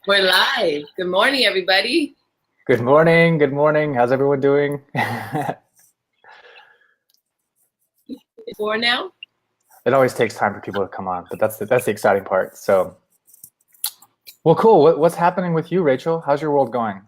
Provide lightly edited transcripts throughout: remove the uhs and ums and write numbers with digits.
We're live. Good morning, everybody. Good morning. Good morning. How's everyone doing? For now, It always takes time for people to come on, but that's the exciting part. So, well, cool. What's happening with you, Rachel? How's your world going?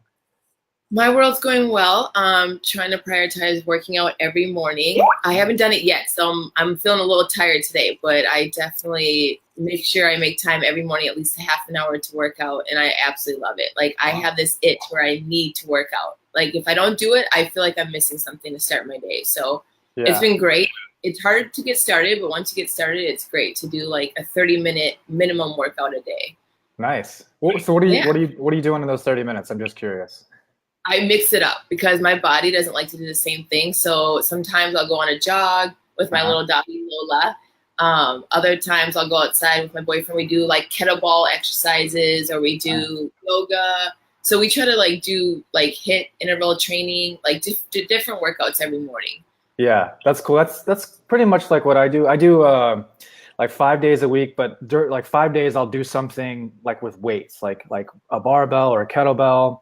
my world's going well. Trying to prioritize working out every morning. I haven't done it yet, so I'm feeling a little tired today, but I definitely make sure I make time every morning, at least a half an hour to work out, and I absolutely love it. Like I have this itch where I need to work out. Like if I don't do it, I feel like I'm missing something to start my day. So it's Yeah, been great. It's hard to get started, but once you get started, it's great to do like a 30-minute minimum workout a day. nice. So what are you Yeah. what are you what are you doing in those 30 minutes? I'm just curious. I mix it up because my body doesn't like to do the same thing. So sometimes I'll go on a jog with my Uh-huh. little doggy Lola. Other times I'll go outside with my boyfriend. We do like kettlebell exercises or we Nice. do yoga. So we try to like do like hit interval training, like different workouts every morning. Yeah, that's cool. That's pretty much like what I do. I do like 5 days a week, but like 5 days I'll do something like with weights, like a barbell or a kettlebell.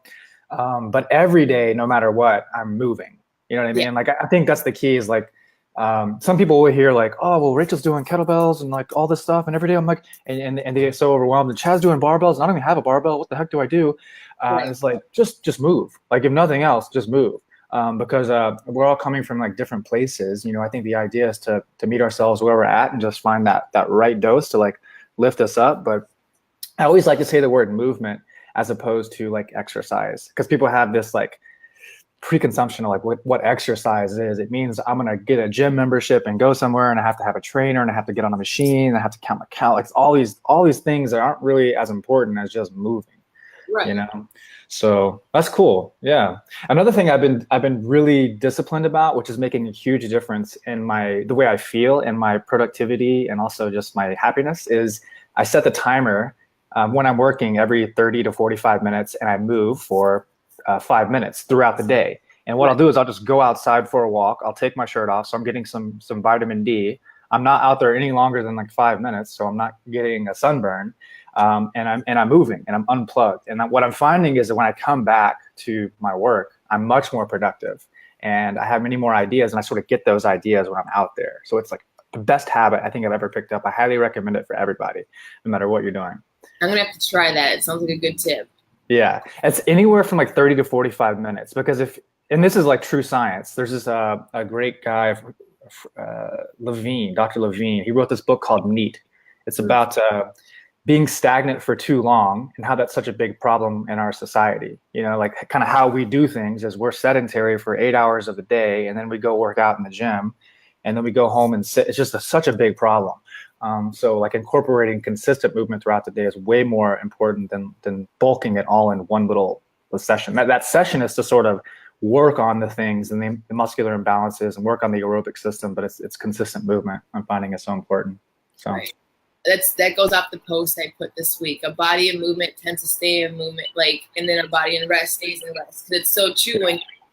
But every day, no matter what, I'm moving. You know what I Yeah, mean? Like I think that's the key is like some people will hear like, oh, well, Rachel's doing kettlebells and like all this stuff, and every day I'm like, and they get so overwhelmed. And Chad's doing barbells, and I don't even have a barbell. What the heck do I do? And right. it's like just move. Like if nothing else, just move. Because we're all coming from like different places. You know, I think the idea is to meet ourselves where we're at and just find that right dose to like lift us up. But I always like to say the word movement as opposed to like exercise because people have this like preconception of like what exercise is. It means I'm gonna get a gym membership and go somewhere and I have to have a trainer and I have to get on a machine and I have to count my calories. All these things that aren't really as important as just moving, you Right. know. So that's cool. Yeah. Another thing I've been really disciplined about, which is making a huge difference in the way I feel and my productivity and also just my happiness, is I set the timer when I'm working every 30 to 45 minutes and I move for 5 minutes throughout the day. And what I'll Right. do is I'll just go outside for a walk. I'll take my shirt off, so I'm getting some vitamin D. I'm not out there any longer than like 5 minutes, so I'm not getting a sunburn. And I'm moving and I'm unplugged. And what I'm finding is that when I come back to my work, I'm much more productive and I have many more ideas. And I sort of get those ideas when I'm out there. So it's like the best habit I think I've ever picked up. I highly recommend it for everybody, no matter what you're doing. I'm gonna have to try that. It sounds like a good tip. Yeah, it's anywhere from like 30 to 45 minutes because and this is like true science. There's this a great guy, Levine, Dr. Levine. He wrote this book called Neat. It's about being stagnant for too long and how that's such a big problem in our society. You know, like kind of how we do things is we're sedentary for 8 hours of the day and then we go work out in the gym and then we go home and sit. It's just such a big problem. So like incorporating consistent movement throughout the day is way more important than bulking it all in one little session. That session is to sort of work on the things and the muscular imbalances and work on the aerobic system, but it's consistent movement. I'm finding it so important. So Right. That goes off the post I put this week. A body in movement tends to stay in movement, like, and then a body in rest stays in rest. Because it's so true.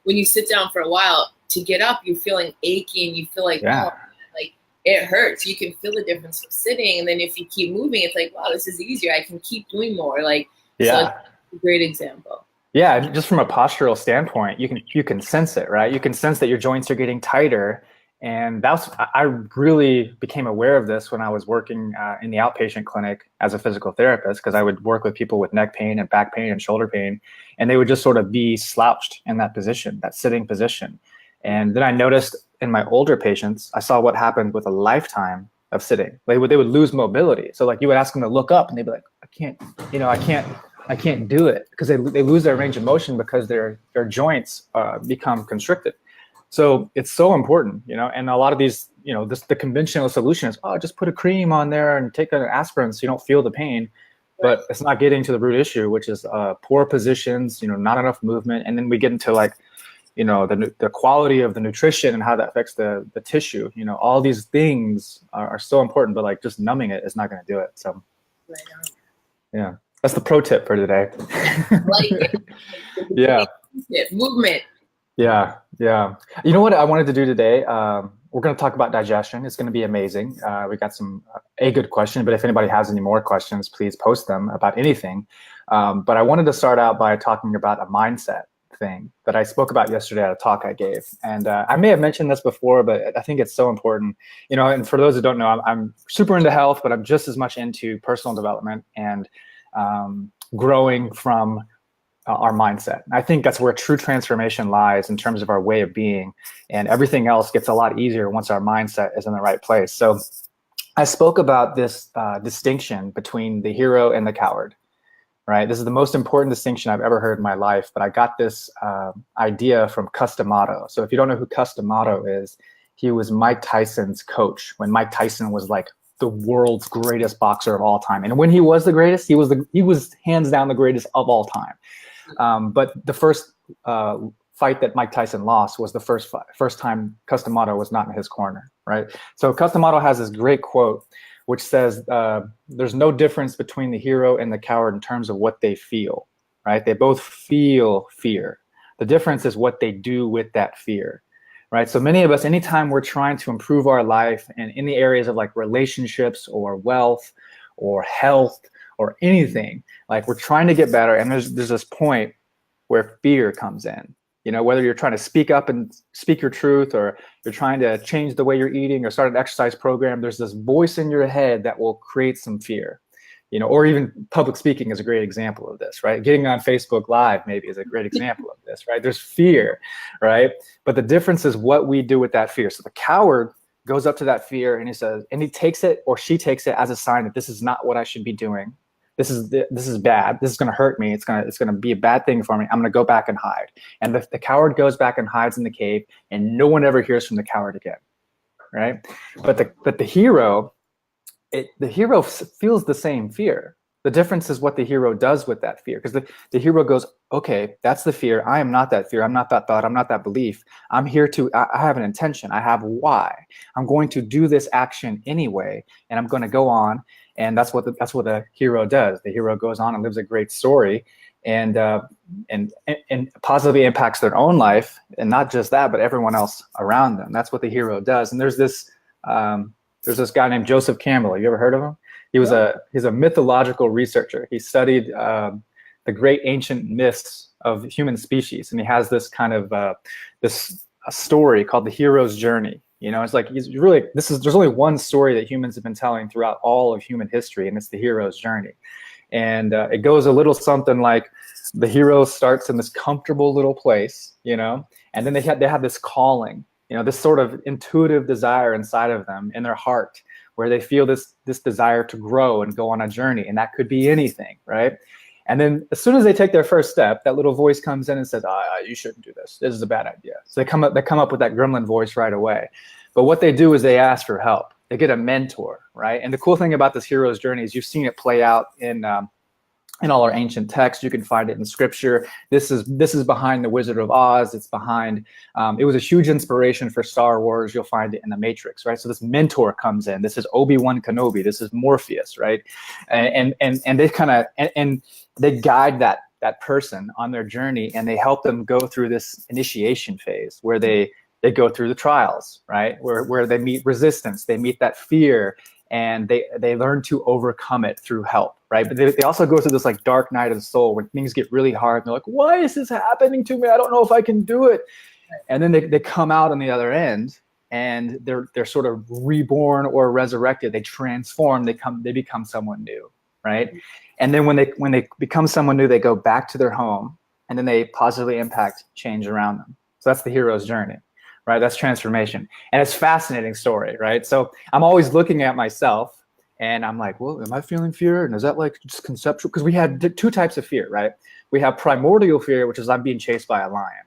When you sit down for a while, to get up, you're feeling achy and you feel like, oh, yeah, like it hurts. You can feel the difference from sitting, and then if you keep moving, it's like, wow, this is easier. I can keep doing more. Like, so it's yeah. a great example. Yeah, just from a postural standpoint, you can sense it, right? You can sense that your joints are getting tighter, and I really became aware of this when I was working in the outpatient clinic as a physical therapist because I would work with people with neck pain and back pain and shoulder pain, and they would just sort of be slouched in that position, that sitting position. And then I noticed in my older patients, I saw what happened with a lifetime of sitting. They would lose mobility. So like you would ask them to look up, and they'd be like, I can't, I can't do it because they lose their range of motion because their joints become constricted. So it's so important, and a lot of these, the conventional solution is, oh, just put a cream on there and take an aspirin so you don't feel the pain. Right. But it's not getting to the root issue, which is poor positions, not enough movement. And then we get into like, the quality of the nutrition and how that affects the tissue. All these things are so important, but like just numbing it is not going to do it. So Right on. yeah, that's the pro tip for today. Like Yeah. movement. Yeah, yeah. You know what I wanted to do today? we're going to talk about digestion. It's going to be amazing. We got a good question, but if anybody has any more questions, please post them about anything. But I wanted to start out by talking about a mindset thing that I spoke about yesterday at a talk I gave. And I may have mentioned this before, but I think it's so important. And for those who don't know, I'm super into health, but I'm just as much into personal development and growing from our mindset. I think that's where true transformation lies in terms of our way of being, and everything else gets a lot easier once our mindset is in the right place. So I spoke about this distinction between the hero and the coward, right? This is the most important distinction I've ever heard in my life, but I got this idea from Customato. So if you don't know who Customato is, he was Mike Tyson's coach when Mike Tyson was like the world's greatest boxer of all time. And when he was the greatest, he was hands down the greatest of all time. But the first fight that Mike Tyson lost was the first time Customato was not in his corner, right? So Customato has this great quote, which says, there's no difference between the hero and the coward in terms of what they feel, right? They both feel fear. The difference is what they do with that fear, right? So many of us, anytime we're trying to improve our life and in the areas of like relationships or wealth or health or anything, like we're trying to get better, and there's this point where fear comes in. Whether you're trying to speak up and speak your truth, or you're trying to change the way you're eating or start an exercise program, there's this voice in your head that will create some fear. Or even public speaking is a great example of this, right? Getting on Facebook Live maybe is a great example of this, right? There's fear, right? But the difference is what we do with that fear. So the coward goes up to that fear and he takes it, or she takes it as a sign that this is not what I should be doing. This is bad. This is going to hurt me. It's going to be a bad thing for me. I'm going to go back and hide. And the coward goes back and hides in the cave, and no one ever hears from the coward again, right? But the hero, the hero feels the same fear. The difference is what the hero does with that fear, because the hero goes, okay, that's the fear. I am not that fear. I'm not that thought. I'm not that belief. I'm here I have an intention. I have why. I'm going to do this action anyway, and I'm going to go on. And that's what the hero does. The hero goes on and lives a great story, and positively impacts their own life, and not just that, but everyone else around them. That's what the hero does. And there's this guy named Joseph Campbell. You ever heard of him? He's a mythological researcher. He studied the great ancient myths of human species, and he has this kind of a story called the hero's journey. It's like there's only one story that humans have been telling throughout all of human history, and it's the hero's journey. And it goes a little something like the hero starts in this comfortable little place, and then they have this calling, this sort of intuitive desire inside of them in their heart, where they feel this desire to grow and go on a journey, and that could be anything, right? And then as soon as they take their first step, that little voice comes in and says, you shouldn't do this. This is a bad idea. So they come up with that gremlin voice right away. But what they do is they ask for help. They get a mentor, right? And the cool thing about this hero's journey is you've seen it play out in all our ancient texts. You can find it in scripture. This is behind the Wizard of Oz. It's behind, it was a huge inspiration for Star Wars. You'll find it in the Matrix, right? So this mentor comes in. This is Obi-Wan Kenobi. This is Morpheus, right? And they kind of, and they guide that person on their journey, and they help them go through this initiation phase where they go through the trials, right? Where they meet resistance, they meet that fear, and they learn to overcome it through help, right? But they also go through this like dark night of the soul when things get really hard, and they're like, why is this happening to me? I don't know if I can do it. And then they come out on the other end, and they're sort of reborn or resurrected. They transform, they become someone new, right? And then when they become someone new, they go back to their home, and then they positively impact change around them. So that's the hero's journey, right? That's transformation. And it's a fascinating story, right? So I'm always looking at myself, and I'm like, well, am I feeling fear? And is that like just conceptual? Because we had two types of fear, right? We have primordial fear, which is I'm being chased by a lion,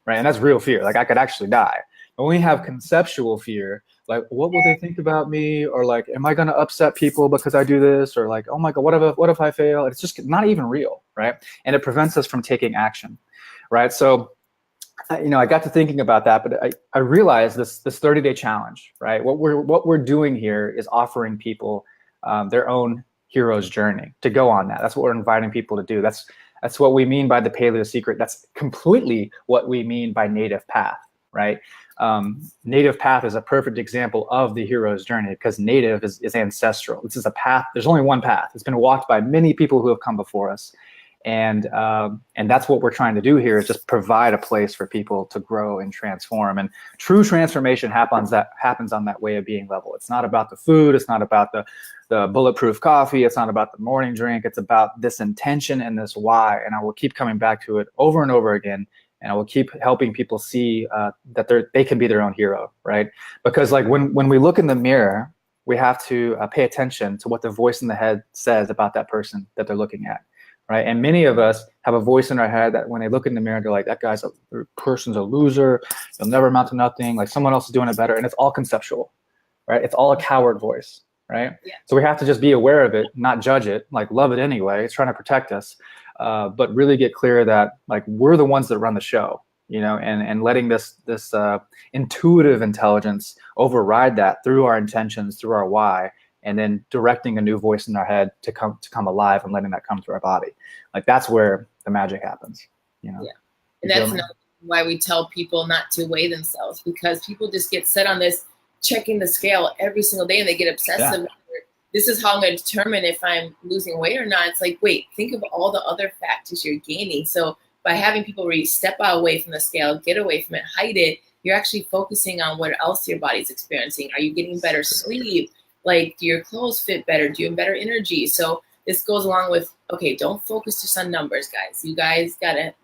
right? And that's real fear. Like I could actually die. But when we have conceptual fear, like what will they think about me? Or like, am I going to upset people because I do this? Or like, oh my God, what if I fail? It's just not even real, right? And it prevents us from taking action, right? So, I got to thinking about that, but I realized this 30-day challenge, right? What we're doing here is offering people their own hero's journey to go on that. That's what we're inviting people to do. That's what we mean by the Paleo Secret. That's completely what we mean by native path, right? Native path is a perfect example of the hero's journey, because native is ancestral. This is a path. There's only one path. It's been walked by many people who have come before us. And that's what we're trying to do here, is just provide a place for people to grow and transform. And true transformation happens on that way of being level. It's not about the food. It's not about the bulletproof coffee. It's not about the morning drink. It's about this intention and this why. And I will keep coming back to it over and over again. And I will keep helping people see that they can be their own hero, right? Because like when we look in the mirror, we have to pay attention to what the voice in the head says about that person that they're looking at. Right. And many of us have a voice in our head that when they look in the mirror, they're like, that person's a loser. You'll never amount to nothing. Like someone else is doing it better. And it's all conceptual, right? It's all a coward voice, right? Yeah. So we have to just be aware of it, not judge it, like love it anyway. It's trying to protect us, but really get clear that like we're the ones that run the show, you know, and letting this intuitive intelligence override that through our intentions, through our why. And then directing a new voice in our head to come alive and letting that come through our body. Like that's where the magic happens, you know? Yeah. And that's another why we tell people not to weigh themselves, because people just get set on this checking the scale every single day and they get obsessive. Yeah. This is how I'm going to determine if I'm losing weight or not. It's like, wait, think of all the other factors you're gaining. So by having people really step away from the scale, get away from it, hide it, you're actually focusing on what else your body's experiencing. Are you getting better sleep? Like, do your clothes fit better? Do you have better energy? So this goes along with, okay, don't focus just on numbers, guys. You guys got to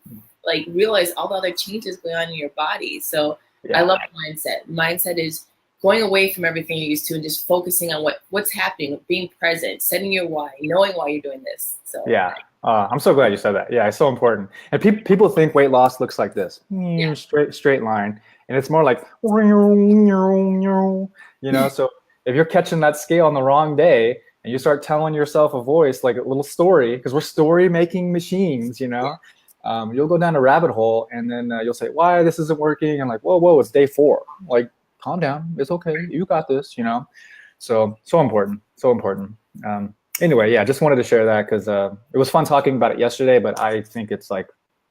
like realize all the other changes going on in your body. So yeah. I love mindset. Mindset is going away from everything you're used to and just focusing on what's happening, being present, setting your why, knowing why you're doing this. So yeah. I'm so glad you said that. Yeah, it's so important. And people think weight loss looks like this, straight line. And it's more like, you know, so if you're catching that scale on the wrong day and you start telling yourself a voice, like a little story, because we're story making machines, you know, you'll go down a rabbit hole and then you'll say, why this isn't working? And like, whoa, it's day 4. Like, calm down. It's okay. You got this, you know? So important. Anyway, yeah, just wanted to share that because it was fun talking about it yesterday, but I think it's like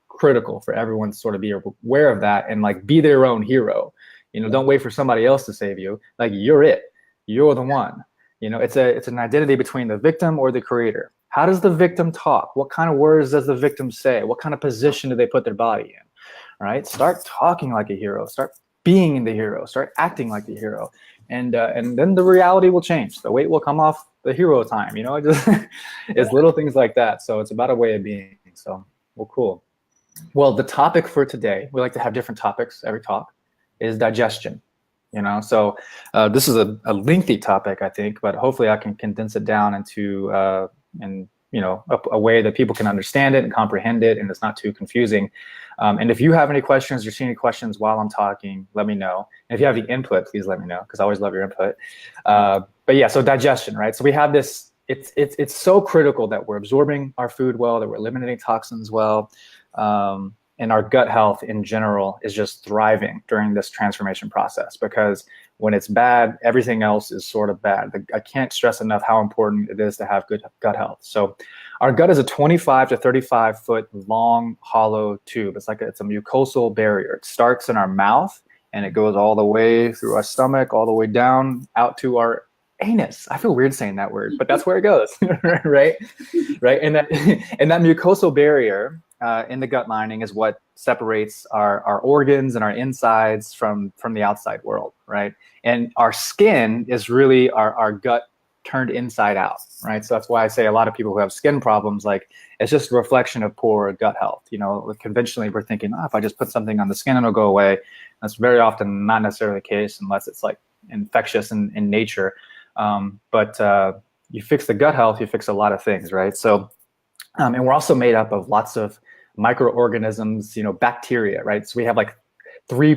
critical for everyone to sort of be aware of that and like be their own hero. You know, don't wait for somebody else to save you. Like you're it. You're the one. You know, it's an identity between the victim or the creator. How does the victim talk? What kind of words does the victim say? What kind of position do they put their body in? Right? Start talking like a hero. Start being the hero. Start acting like the hero. And then the reality will change. The weight will come off the hero time. You know, it's little things like that. So it's about a way of being. So, well, cool. Well, the topic for today, we like to have different topics every talk, is digestion. You know, so this is a lengthy topic, I think, but hopefully I can condense it down into a way that people can understand it and comprehend it, and it's not too confusing. And if you have any questions or see any questions while I'm talking, let me know. And if you have any input, please let me know, because I always love your input. But yeah, so digestion, right? So we have this. It's so critical that we're absorbing our food well, that we're eliminating toxins well. And our gut health in general is just thriving during this transformation process, because when it's bad, everything else is sort of bad. I can't stress enough how important it is to have good gut health. So our gut is a 25 to 35 foot long hollow tube. It's a mucosal barrier. It starts in our mouth and it goes all the way through our stomach, all the way down out to our anus. I feel weird saying that word, but that's where it goes, right? And that mucosal barrier in the gut lining is what separates our organs and our insides from the outside world, right? And our skin is really our gut turned inside out, right? So that's why I say a lot of people who have skin problems, like it's just a reflection of poor gut health. You know, conventionally we're thinking, if I just put something on the skin, it'll go away. That's very often not necessarily the case unless it's like infectious in nature. But you fix the gut health, you fix a lot of things, right? So, and we're also made up of lots of microorganisms, bacteria, right? So we have like 3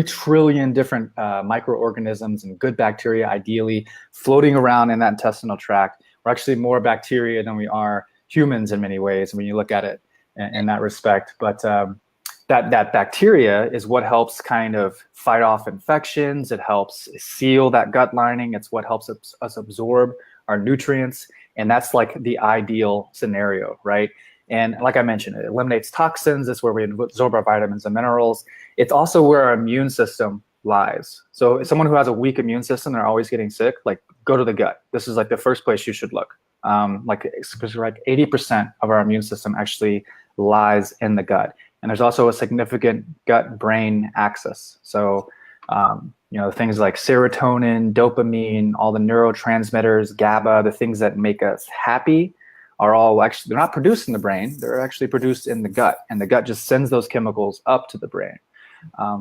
trillion different microorganisms and good bacteria, ideally, floating around in that intestinal tract. We're actually more bacteria than we are humans in many ways when you look at it in that respect. But that bacteria is what helps kind of fight off infections. It helps seal that gut lining. It's what helps us absorb our nutrients. And that's like the ideal scenario, right? And like I mentioned, it eliminates toxins. It's where we absorb our vitamins and minerals. It's also where our immune system lies. So someone who has a weak immune system, they're always getting sick, like go to the gut. This is like the first place you should look. Like 80% of our immune system actually lies in the gut. And there's also a significant gut-brain axis. So, things like serotonin, dopamine, all the neurotransmitters, GABA, the things that make us happy are all actually, they're not produced in the brain, they're actually produced in the gut. And the gut just sends those chemicals up to the brain.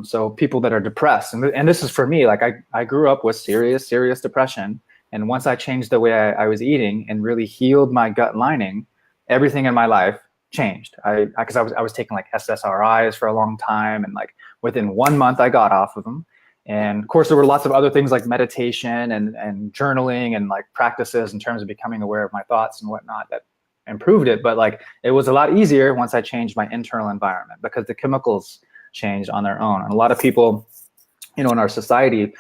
So people that are depressed, and this is for me, like I grew up with serious depression. And once I changed the way I was eating and really healed my gut lining, everything in my life changed. Because I was taking like SSRIs for a long time, and like within 1 month I got off of them. And of course there were lots of other things like meditation and journaling and like practices in terms of becoming aware of my thoughts and whatnot that improved it. But like it was a lot easier once I changed my internal environment, because the chemicals changed on their own. And a lot of people, in our society,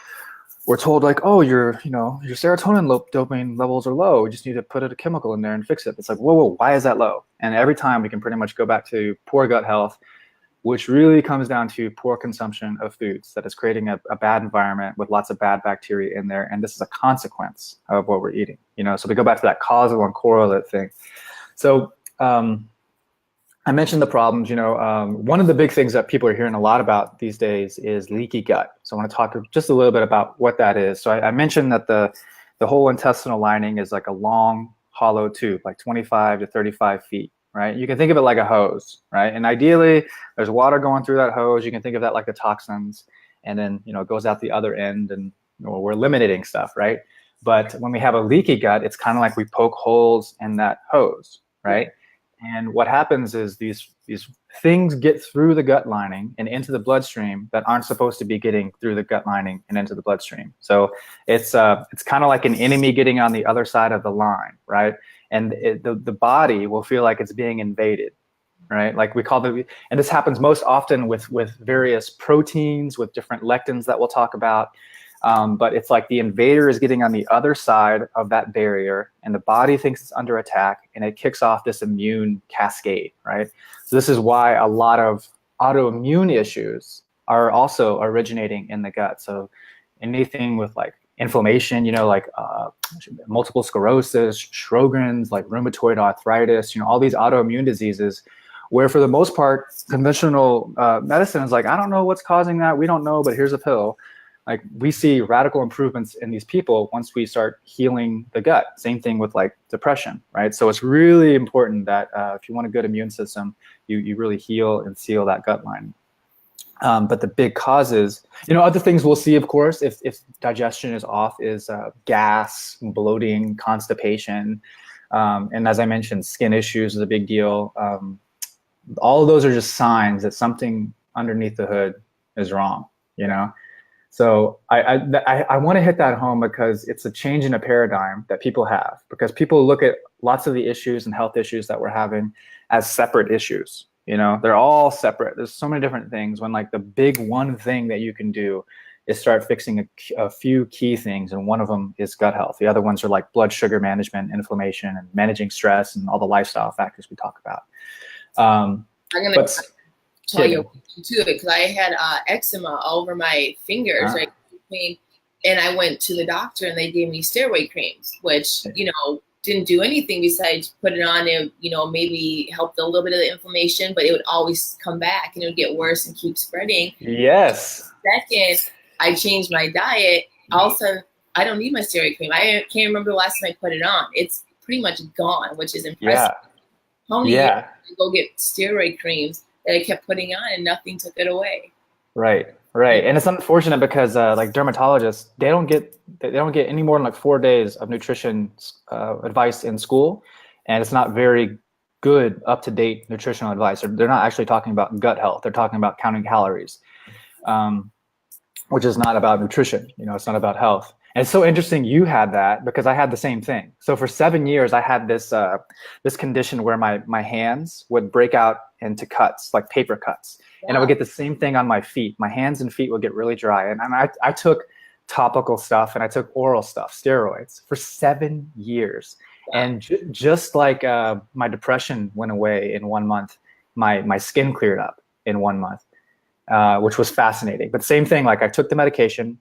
we're told like, oh, your serotonin dopamine levels are low. We just need to put a chemical in there and fix it. It's like, whoa, why is that low? And every time we can pretty much go back to poor gut health, which really comes down to poor consumption of foods that is creating a bad environment with lots of bad bacteria in there. And this is a consequence of what we're eating. So we go back to that causal and correlate thing. So I mentioned the problems. One of the big things that people are hearing a lot about these days is leaky gut. So I want to talk just a little bit about what that is. So I mentioned that the whole intestinal lining is like a long, hollow tube, like 25 to 35 feet, right? You can think of it like a hose, right? And ideally, there's water going through that hose. You can think of that like the toxins, and then, it goes out the other end, and we're eliminating stuff, right? But when we have a leaky gut, it's kind of like we poke holes in that hose, right? And what happens is these things get through the gut lining and into the bloodstream that aren't supposed to be getting through the gut lining and into the bloodstream. So it's kind of like an enemy getting on the other side of the line, right? And the body will feel like it's being invaded, right? Like we call and this happens most often with various proteins, with different lectins that we'll talk about. But it's like the invader is getting on the other side of that barrier, and the body thinks it's under attack, and it kicks off this immune cascade, right? So this is why a lot of autoimmune issues are also originating in the gut. So anything with like inflammation, like multiple sclerosis, Sjogren's, like rheumatoid arthritis, all these autoimmune diseases, where for the most part, conventional medicine is like, I don't know what's causing that. We don't know, but here's a pill. Like we see radical improvements in these people once we start healing the gut. Same thing with like depression, right? So it's really important that if you want a good immune system, you really heal and seal that gut line. But the big causes, other things we'll see, of course, if digestion is off, is gas, bloating, constipation. And as I mentioned, skin issues is a big deal. All of those are just signs that something underneath the hood is wrong, So I want to hit that home, because it's a change in a paradigm that people have, because people look at lots of the issues and health issues that we're having as separate issues. They're all separate. There's so many different things, when like the big one thing that you can do is start fixing a few key things. And one of them is gut health. The other ones are like blood sugar management, inflammation, and managing stress, and all the lifestyle factors we talk about. I'm going to tell you too, because I had eczema all over my fingers, right? And I went to the doctor, and they gave me steroid creams, which, didn't do anything besides put it on. It, maybe helped a little bit of the inflammation, but it would always come back, and it would get worse and keep spreading. Yes. Second, I changed my diet. All of a sudden, I don't need my steroid cream. I can't remember the last time I put it on. It's pretty much gone, which is impressive. Yeah. How many years did I go get steroid creams that I kept putting on, and nothing took it away? Right. And it's unfortunate, because like dermatologists, they don't get any more than like 4 days of nutrition advice in school, and it's not very good, up-to-date nutritional advice. They're not actually talking about gut health. They're talking about counting calories, which is not about nutrition. It's not about health. And it's so interesting you had that, because I had the same thing. So for 7 years, I had this condition where my hands would break out into cuts, like paper cuts. Wow. And I would get the same thing on my feet. My hands and feet would get really dry. And I took topical stuff, and I took oral stuff, steroids, for 7 years. Wow. And just like my depression went away in 1 month, my skin cleared up in 1 month. which was fascinating. But same thing, like I took the medication,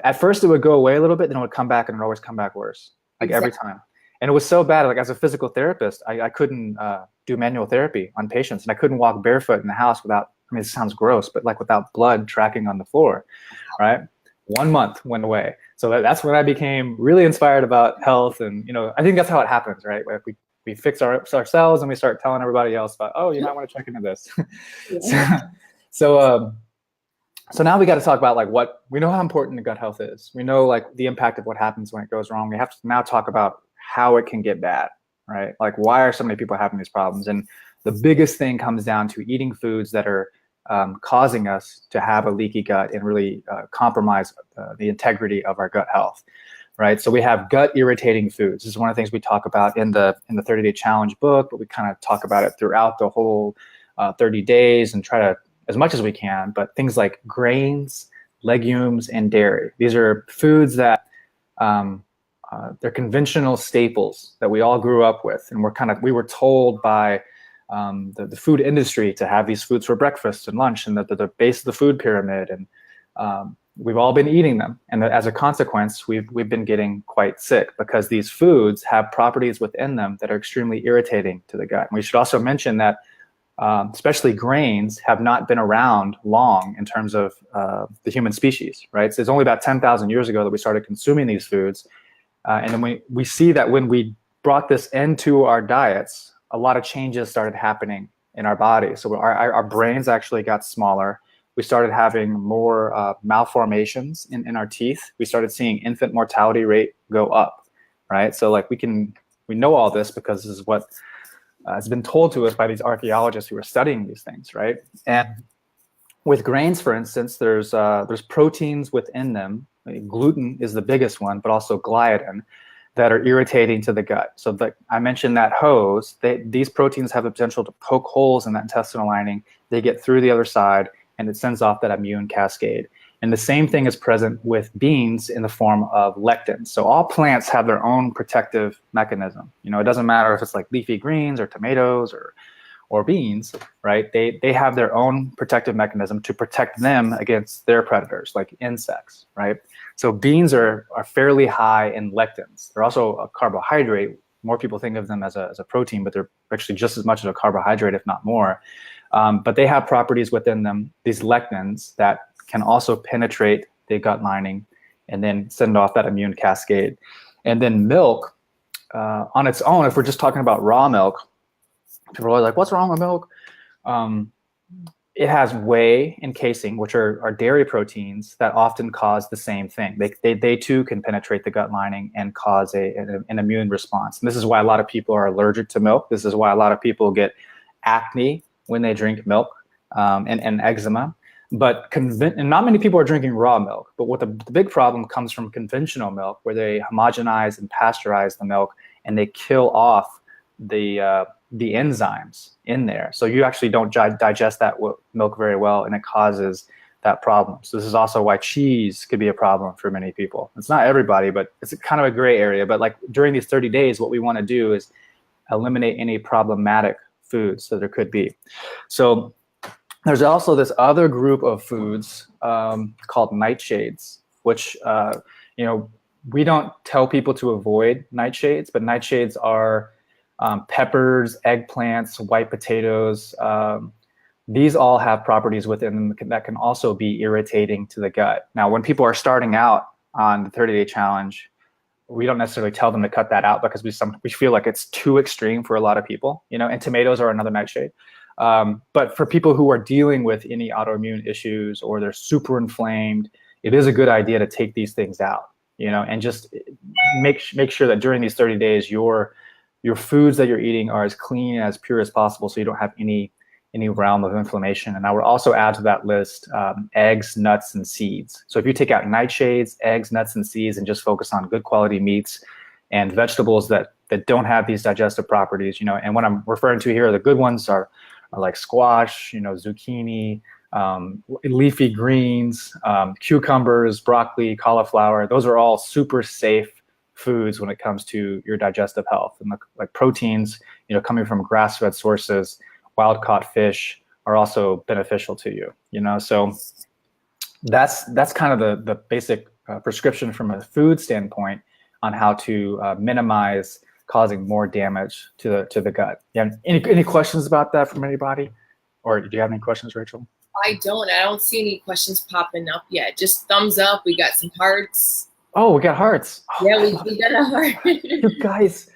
at first it would go away a little bit, then it would come back and it would always come back worse, like every time. And it was so bad, like as a physical therapist, I couldn't do manual therapy on patients, and I couldn't walk barefoot in the house without, I mean, it sounds gross, but like without blood tracking on the floor, right? 1 month went away. So that's when I became really inspired about health. And, I think that's how it happens, right? Like we fix ourselves and we start telling everybody else about, oh, you might want to check into this. So now we got to talk about like we know how important the gut health is. We know like the impact of what happens when it goes wrong. We have to now talk about how it can get bad, right? Like why are so many people having these problems? And the biggest thing comes down to eating foods that are causing us to have a leaky gut and really compromise the integrity of our gut health, right? So we have gut irritating foods. This is one of the things we talk about in the 30-day challenge book, but we kind of talk about it throughout the whole 30 days and try to, as much as we can, but things like grains, legumes, and dairy. These are foods that they're conventional staples that we all grew up with, and we were told by the food industry to have these foods for breakfast and lunch, and the base of the food pyramid, and we've all been eating them, and as a consequence, we've been getting quite sick because these foods have properties within them that are extremely irritating to the gut. And we should also mention that especially grains have not been around long in terms of the human species, right? So it's only about 10,000 years ago that we started consuming these foods. And then we see that when we brought this into our diets, a lot of changes started happening in our body. So our brains actually got smaller. We started having more malformations in our teeth. We started seeing infant mortality rate go up, right? So like we know all this because this is what has been told to us by these archaeologists who are studying these things, right? And with grains, for instance, there's proteins within them. Gluten is the biggest one, but also gliadin, that are irritating to the gut. So I mentioned that hose. These proteins have the potential to poke holes in that intestinal lining. They get through the other side, and it sends off that immune cascade. And the same thing is present with beans in the form of lectins. So all plants have their own protective mechanism. It doesn't matter if it's like leafy greens or tomatoes or beans, right? They have their own protective mechanism to protect them against their predators, like insects, right? So beans are fairly high in lectins. They're also a carbohydrate. More people think of them as a protein, but they're actually just as much as a carbohydrate, if not more. But they have properties within them, these lectins, that can also penetrate the gut lining and then send off that immune cascade. And then milk on its own, if we're just talking about raw milk, people are like, what's wrong with milk? It has whey and casein, which are dairy proteins that often cause the same thing. They too can penetrate the gut lining and cause an immune response. And this is why a lot of people are allergic to milk. This is why a lot of people get acne when they drink milk, and eczema. But and not many people are drinking raw milk. But what the big problem comes from conventional milk, where they homogenize and pasteurize the milk, and they kill off the enzymes in there. So you actually don't digest that milk very well, and it causes that problem. So this is also why cheese could be a problem for many people. It's not everybody, but it's kind of a gray area. But like during these 30 days, what we want to do is eliminate any problematic foods that there could be. So there's also this other group of foods called nightshades, which we don't tell people to avoid nightshades, but nightshades are peppers, eggplants, white potatoes. These all have properties within them that can also be irritating to the gut. Now, when people are starting out on the 30-day challenge, we don't necessarily tell them to cut that out because we feel like it's too extreme for a lot of people, and tomatoes are another nightshade. But for people who are dealing with any autoimmune issues or they're super inflamed, it is a good idea to take these things out, and just make sure that during these 30 days, your foods that you're eating are as clean, as pure as possible, so you don't have any realm of inflammation. And I would also add to that list eggs, nuts, and seeds. So if you take out nightshades, eggs, nuts, and seeds, and just focus on good quality meats and vegetables that don't have these digestive properties, and what I'm referring to here, the good ones are like squash, zucchini, leafy greens, cucumbers, broccoli, cauliflower. Those are all super safe foods when it comes to your digestive health. And like proteins, coming from grass-fed sources, wild-caught fish, are also beneficial to you, you know? So that's kind of the basic prescription from a food standpoint on how to minimize causing more damage to the gut. Yeah. Any questions about that from anybody? Or do you have any questions, Rachel? I don't see any questions popping up yet. Just thumbs up. We got some hearts. Oh, we got hearts. Oh, yeah, we got a heart. you guys,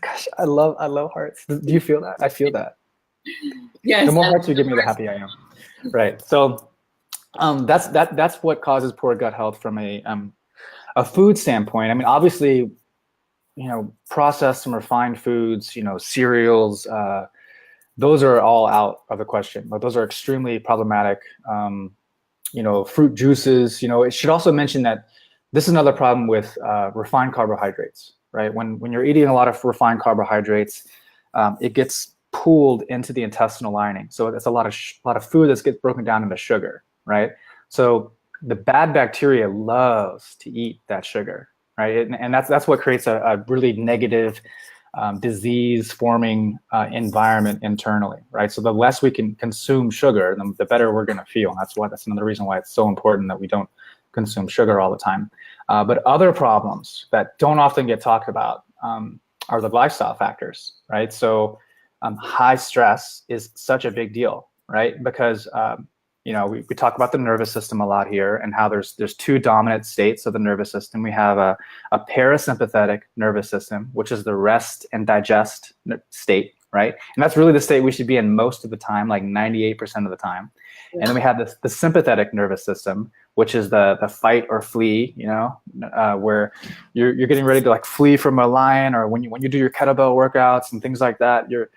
gosh, I love hearts. Do you feel that? I feel that. Yes. The more hearts you give me, the happier I am. Right. So that's what causes poor gut health from a food standpoint. I mean, obviously, you know, processed and refined foods, you know, cereals, those are all out of the question. But those are extremely problematic. You know, fruit juices. You know, it should also mention that this is another problem with refined carbohydrates, right? When you're eating a lot of refined carbohydrates, it gets pooled into the intestinal lining. So it's a lot of food that gets broken down into sugar, right? So the bad bacteria loves to eat that sugar, right? And that's what creates a really negative disease-forming environment internally, right? So the less we can consume sugar, the better we're going to feel. That's another reason why it's so important that we don't consume sugar all the time. But other problems that don't often get talked about are the lifestyle factors, right? So high stress is such a big deal, right? Because you know, we talk about the nervous system a lot here and how there's two dominant states of the nervous system. We have a parasympathetic nervous system, which is the rest and digest state, right? And that's really the state we should be in most of the time, like 98% of the time. Yeah. And then we have the sympathetic nervous system, which is the fight or flee, you know, where you're getting ready to like flee from a lion, or when you do your kettlebell workouts and things like that, your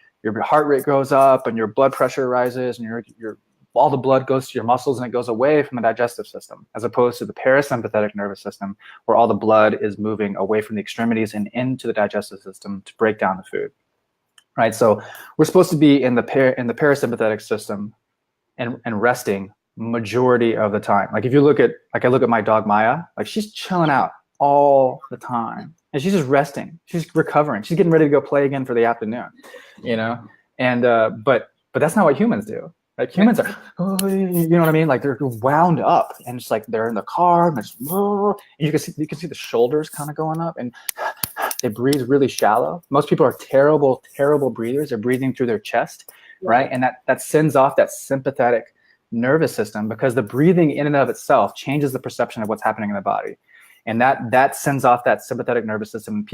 heart rate goes up and your blood pressure rises, and your all the blood goes to your muscles and it goes away from the digestive system, as opposed to the parasympathetic nervous system, where all the blood is moving away from the extremities and into the digestive system to break down the food, right? So we're supposed to be in the parasympathetic system and resting majority of the time. Like if you look at, like I look at my dog Maya, like she's chilling out all the time and she's just resting. She's recovering. She's getting ready to go play again for the afternoon, you know? And but that's not what humans do. Like humans are, you know what I mean? Like they're wound up, and it's like they're in the car, and you can see the shoulders kind of going up, and they breathe really shallow. Most people are terrible breathers. They're breathing through their chest, right? And that sends off that sympathetic nervous system, because the breathing in and of itself changes the perception of what's happening in the body, and that sends off that sympathetic nervous system.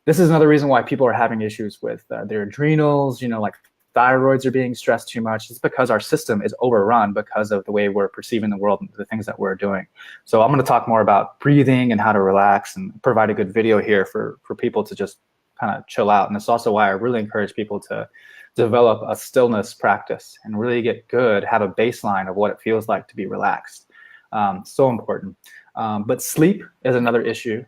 This is another reason why people are having issues with their adrenals. You know, like thyroids are being stressed too much. It's because our system is overrun because of the way we're perceiving the world and the things that we're doing. So I'm going to talk more about breathing and how to relax, and provide a good video here for people to just kind of chill out. And it's also why I really encourage people to develop a stillness practice and really get good, have a baseline of what it feels like to be relaxed. So important. But sleep is another issue.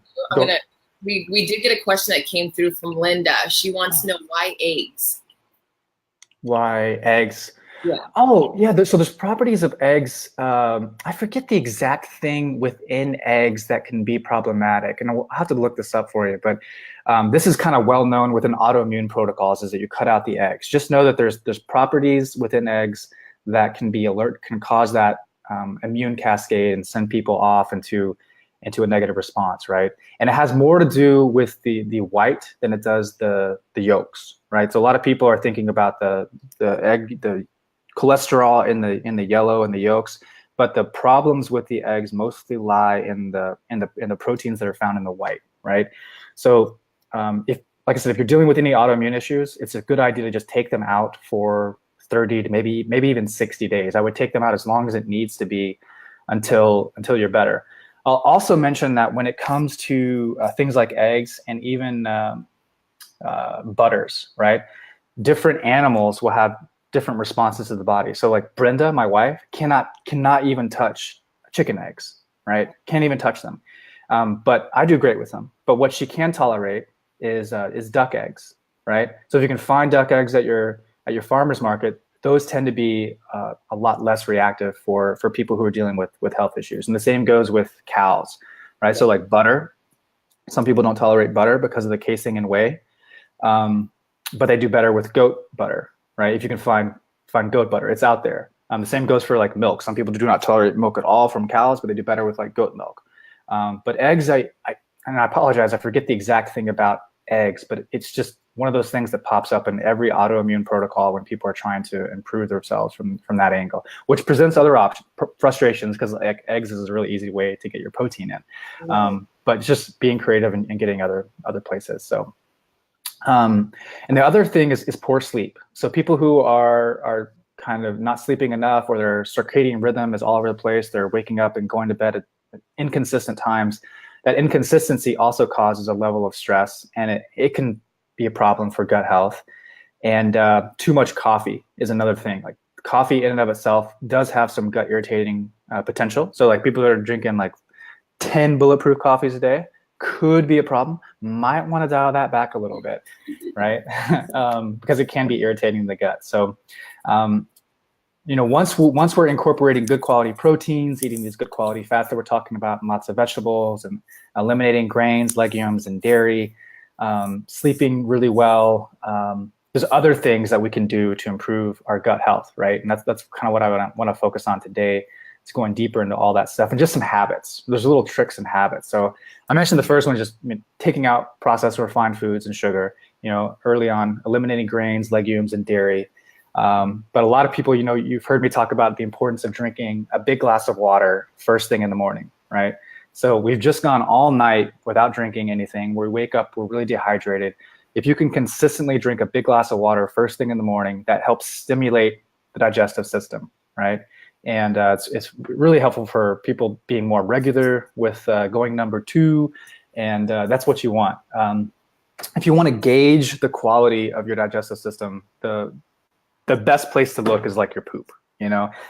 We did get a question that came through from Linda. She wants to know why eggs. Why eggs? Yeah. Oh, yeah. So there's properties of eggs. I forget the exact thing within eggs that can be problematic, and I'll have to look this up for you. But this is kind of well known within autoimmune protocols, is that you cut out the eggs. Just know that there's properties within eggs that can cause that immune cascade and send people off into a negative response, right? And it has more to do with the white than it does the yolks, right? So a lot of people are thinking about the egg, the cholesterol in the yellow and the yolks, but the problems with the eggs mostly lie in the proteins that are found in the white, right? So like I said, if you're dealing with any autoimmune issues, it's a good idea to just take them out for 30 to maybe even 60 days. I would take them out as long as it needs to be until you're better. I'll also mention that when it comes to things like eggs and even butters, right? Different animals will have different responses to the body. So like Brenda, my wife, cannot even touch chicken eggs, right? Can't even touch them. But I do great with them. But what she can tolerate is duck eggs, right? So if you can find duck eggs at your farmer's market, those tend to be a lot less reactive for people who are dealing with health issues. And the same goes with cows, right? So like butter, some people don't tolerate butter because of the casein and whey, but they do better with goat butter, right? If you can find find goat butter. It's out there. The same goes for like milk. Some people do not tolerate milk at all from cows, but they do better with like goat milk. But eggs, and I apologize, I forget the exact thing about eggs, but it's just one of those things that pops up in every autoimmune protocol when people are trying to improve themselves from that angle, which presents other frustrations, because like eggs is a really easy way to get your protein in. But just being creative and getting other places. So, and the other thing is poor sleep. So people who are kind of not sleeping enough, or their circadian rhythm is all over the place, they're waking up and going to bed at inconsistent times. That inconsistency also causes a level of stress, and it can be a problem for gut health. And too much coffee is another thing. Like coffee in and of itself does have some gut irritating potential. So like people that are drinking like 10 bulletproof coffees a day could be a problem. Might want to dial that back a little bit, right? Because it can be irritating the gut. So, once we're incorporating good quality proteins, eating these good quality fats that we're talking about, and lots of vegetables, and eliminating grains, legumes, and dairy, sleeping really well, there's other things that we can do to improve our gut health, right? And that's kind of what I want to focus on today. It's going deeper into all that stuff, and just some habits. There's little tricks and habits. So I mentioned the first one, just taking out processed or refined foods and sugar, early on, eliminating grains, legumes, and dairy. But a lot of people, you've heard me talk about the importance of drinking a big glass of water first thing in the morning, right? So we've just gone all night without drinking anything. We wake up, we're really dehydrated. If you can consistently drink a big glass of water first thing in the morning, that helps stimulate the digestive system, right? And it's really helpful for people being more regular with going number 2, and that's what you want. If you want to gauge the quality of your digestive system, the best place to look is like your poop.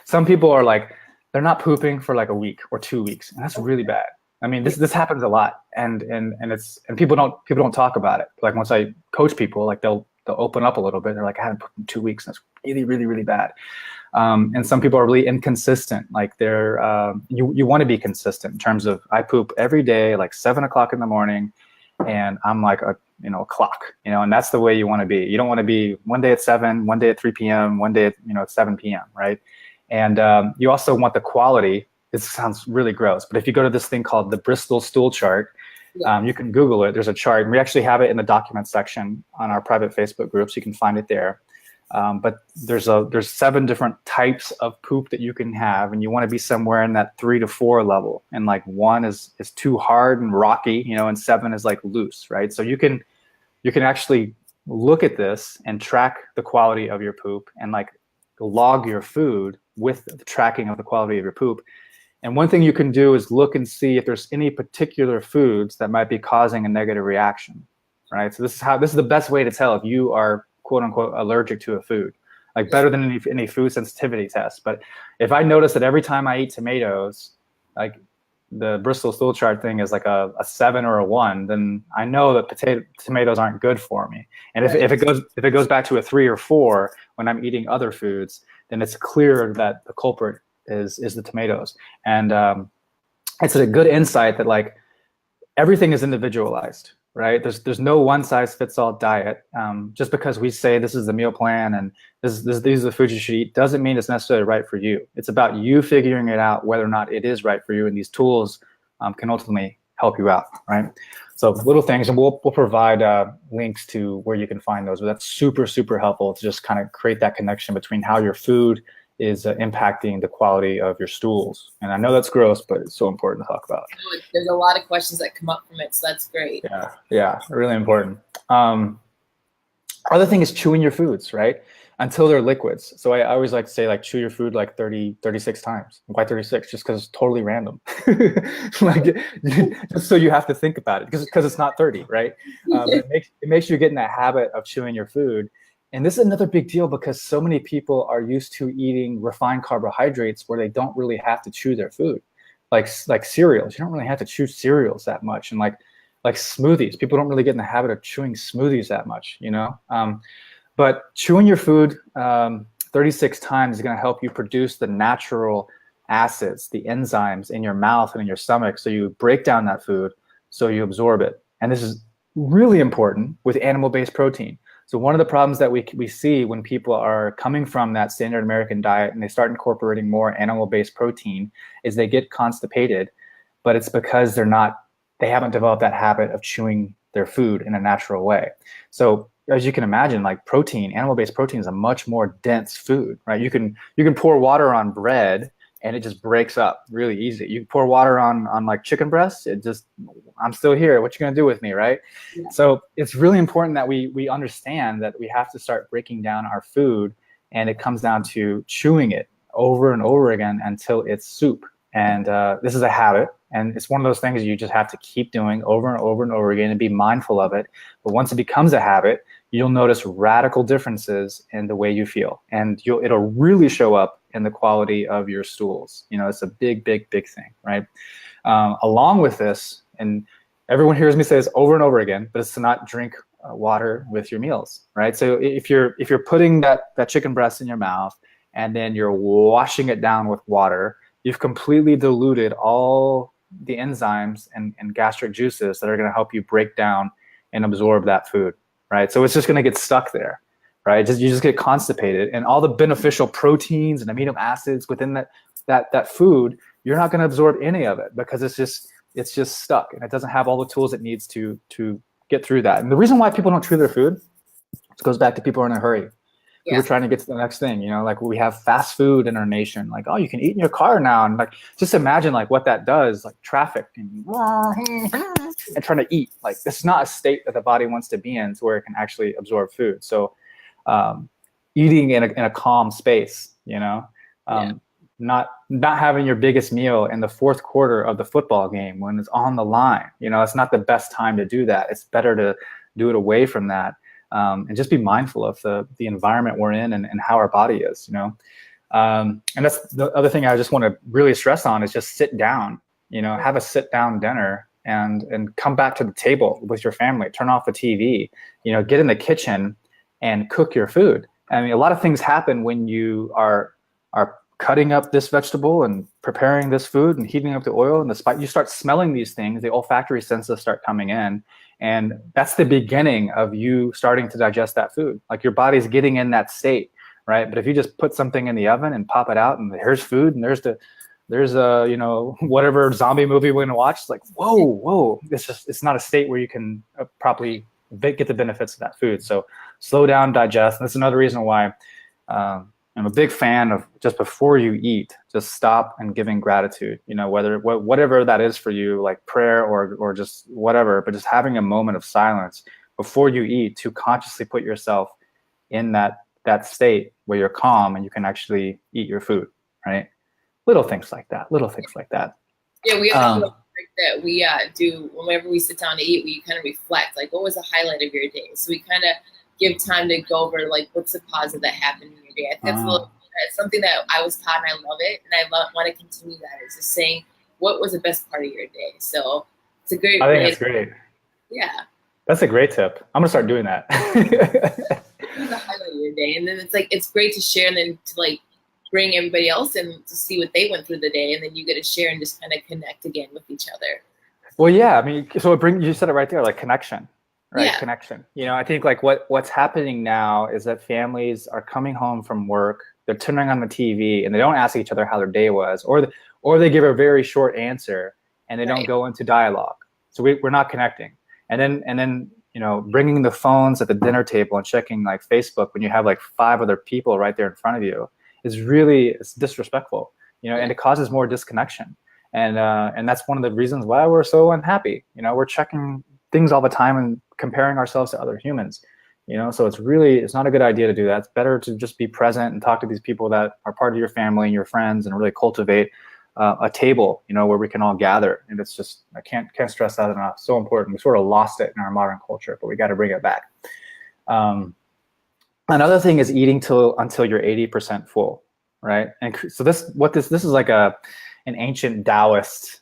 Some people are like, they're not pooping for like a week or 2 weeks, and that's really bad. I mean, this happens a lot, and people don't talk about it. Like once I coach people, like they'll open up a little bit. They're like, I haven't pooped in 2 weeks. That's really, really, really bad. And some people are really inconsistent. Like you want to be consistent in terms of, I poop every day, like 7 o'clock in the morning, and I'm like a clock, and that's the way you want to be. You don't want to be one day at 7, one day at 3 p.m., one day at 7 p.m., right? And you also want the quality. This sounds really gross, but if you go to this thing called the Bristol stool chart, you can Google it. There's a chart, and we actually have it in the document section on our private Facebook group, so you can find it there. But there's 7 different types of poop that you can have, and you want to be somewhere in that 3 to 4 level. And like 1 is too hard and rocky, and 7 is like loose, right? So you can actually look at this and track the quality of your poop, and like log your food with the tracking of the quality of your poop. And one thing you can do is look and see if there's any particular foods that might be causing a negative reaction, right? So this is the best way to tell if you are quote unquote allergic to a food, like better than any food sensitivity test. But if I notice that every time I eat tomatoes, like the Bristol stool chart thing is like a 7 or a 1, then I know that tomatoes aren't good for me. And if it goes back to a 3 or 4 when I'm eating other foods, then it's clear that the culprit is the tomatoes. And it's a good insight that like everything is individualized, right? There's no one size fits all diet. Just because we say this is the meal plan and these are the foods you should eat doesn't mean it's necessarily right for you. It's about you figuring it out whether or not it is right for you, and these tools can ultimately help you out, right? So little things, and we'll provide links to where you can find those. But that's super, super helpful to just kind of create that connection between how your food is impacting the quality of your stools. And I know that's gross, but it's so important to talk about. There's a lot of questions that come up from it, so that's great. Yeah, really important. Other thing is chewing your foods, right? Until they're liquids. So I always like to say, like, chew your food like 36 times. Why 36? Just because it's totally random. Like, just so you have to think about it, because it's not 30, right? It makes you get in that habit of chewing your food. And this is another big deal because so many people are used to eating refined carbohydrates where they don't really have to chew their food. Like cereals, you don't really have to chew cereals that much. And like smoothies, people don't really get in the habit of chewing smoothies that much, But chewing your food 36 times is going to help you produce the natural acids, the enzymes in your mouth and in your stomach. So you break down that food, so you absorb it. And this is really important with animal-based protein. So one of the problems that we see when people are coming from that standard American diet and they start incorporating more animal-based protein is they get constipated, but it's because they haven't developed that habit of chewing their food in a natural way. So as you can imagine, like protein, animal-based protein is a much more dense food, right? You can pour water on bread and it just breaks up really easy. You pour water on like chicken breasts, I'm still here. What you gonna do with me, right? Yeah. So it's really important that we understand that we have to start breaking down our food, and it comes down to chewing it over and over again until it's soup. And this is a habit, and it's one of those things you just have to keep doing over and over and over again and be mindful of it. But once it becomes a habit, you'll notice radical differences in the way you feel, and it'll really show up in the quality of your stools. It's a big, big, big thing, right? Along with this, and everyone hears me say this over and over again, but it's to not drink water with your meals, right? So if you're putting that chicken breast in your mouth and then you're washing it down with water, you've completely diluted all the enzymes and gastric juices that are going to help you break down and absorb that food, right? So it's just going to get stuck there, right? You just get constipated, and all the beneficial proteins and amino acids within that food, you're not going to absorb any of it because it's just stuck, and it doesn't have all the tools it needs to get through that. And the reason why people don't chew their food, it goes back to people are in a hurry. Yeah. We're trying to get to the next thing, like we have fast food in our nation, like, oh, you can eat in your car now. And like, just imagine like what that does, like traffic and trying to eat. Like, this is not a state that the body wants to be in to where it can actually absorb food. So eating in a calm space, not having your biggest meal in the fourth quarter of the football game when it's on the line, it's not the best time to do that. It's better to do it away from that. And just be mindful of the environment we're in and how our body is, and that's the other thing I just want to really stress on is just sit down, have a sit down dinner and come back to the table with your family, turn off the TV, get in the kitchen and cook your food. I mean, a lot of things happen when you are cutting up this vegetable and preparing this food and heating up the oil and the spice. You start smelling these things, the olfactory senses start coming in. And that's the beginning of you starting to digest that food. Like, your body's getting in that state, right? But if you just put something in the oven and pop it out and here's food and there's a, whatever zombie movie we're gonna watch, it's like, whoa, it's not a state where you can properly get the benefits of that food. So slow down, digest. And that's another reason why I'm a big fan of just before you eat, just stop and giving gratitude, whatever that is for you, like prayer or just whatever, but just having a moment of silence before you eat to consciously put yourself in that state where you're calm and you can actually eat your food, right? Little things like that. Yeah, we have that we do whenever we sit down to eat. We kind of reflect, like, what was the highlight of your day? So we kind of give time to go over, like, what's the positive that happened in your day. I think that's something that I was taught, and I love it, and I want to continue that. It's just saying what was the best part of your day. So it's a great. I think that's great. Yeah, that's a great tip. I'm gonna start doing that. The highlight of your day, and then it's great to share, and then to like bring everybody else in to see what they went through the day, and then you get to share and just kind of connect again with each other. Well, yeah, I mean, so you said it right there, like connection. Right, yeah. Connection. I think like what's happening now is that families are coming home from work, they're turning on the TV, and they don't ask each other how their day was, or they give a very short answer and they don't go into dialogue. So we're not connecting. And then bringing the phones at the dinner table and checking like Facebook when you have like 5 other people right there in front of you it's disrespectful. And it causes more disconnection. And that's one of the reasons why we're so unhappy. We're checking things all the time and comparing ourselves to other humans, so it's not a good idea to do that. It's better to just be present and talk to these people that are part of your family and your friends and really cultivate a table, where we can all gather. And it's just, I can't stress that enough. So important. We sort of lost it in our modern culture, but we got to bring it back. Another thing is eating until you're 80% full, right? And so this is like an ancient Taoist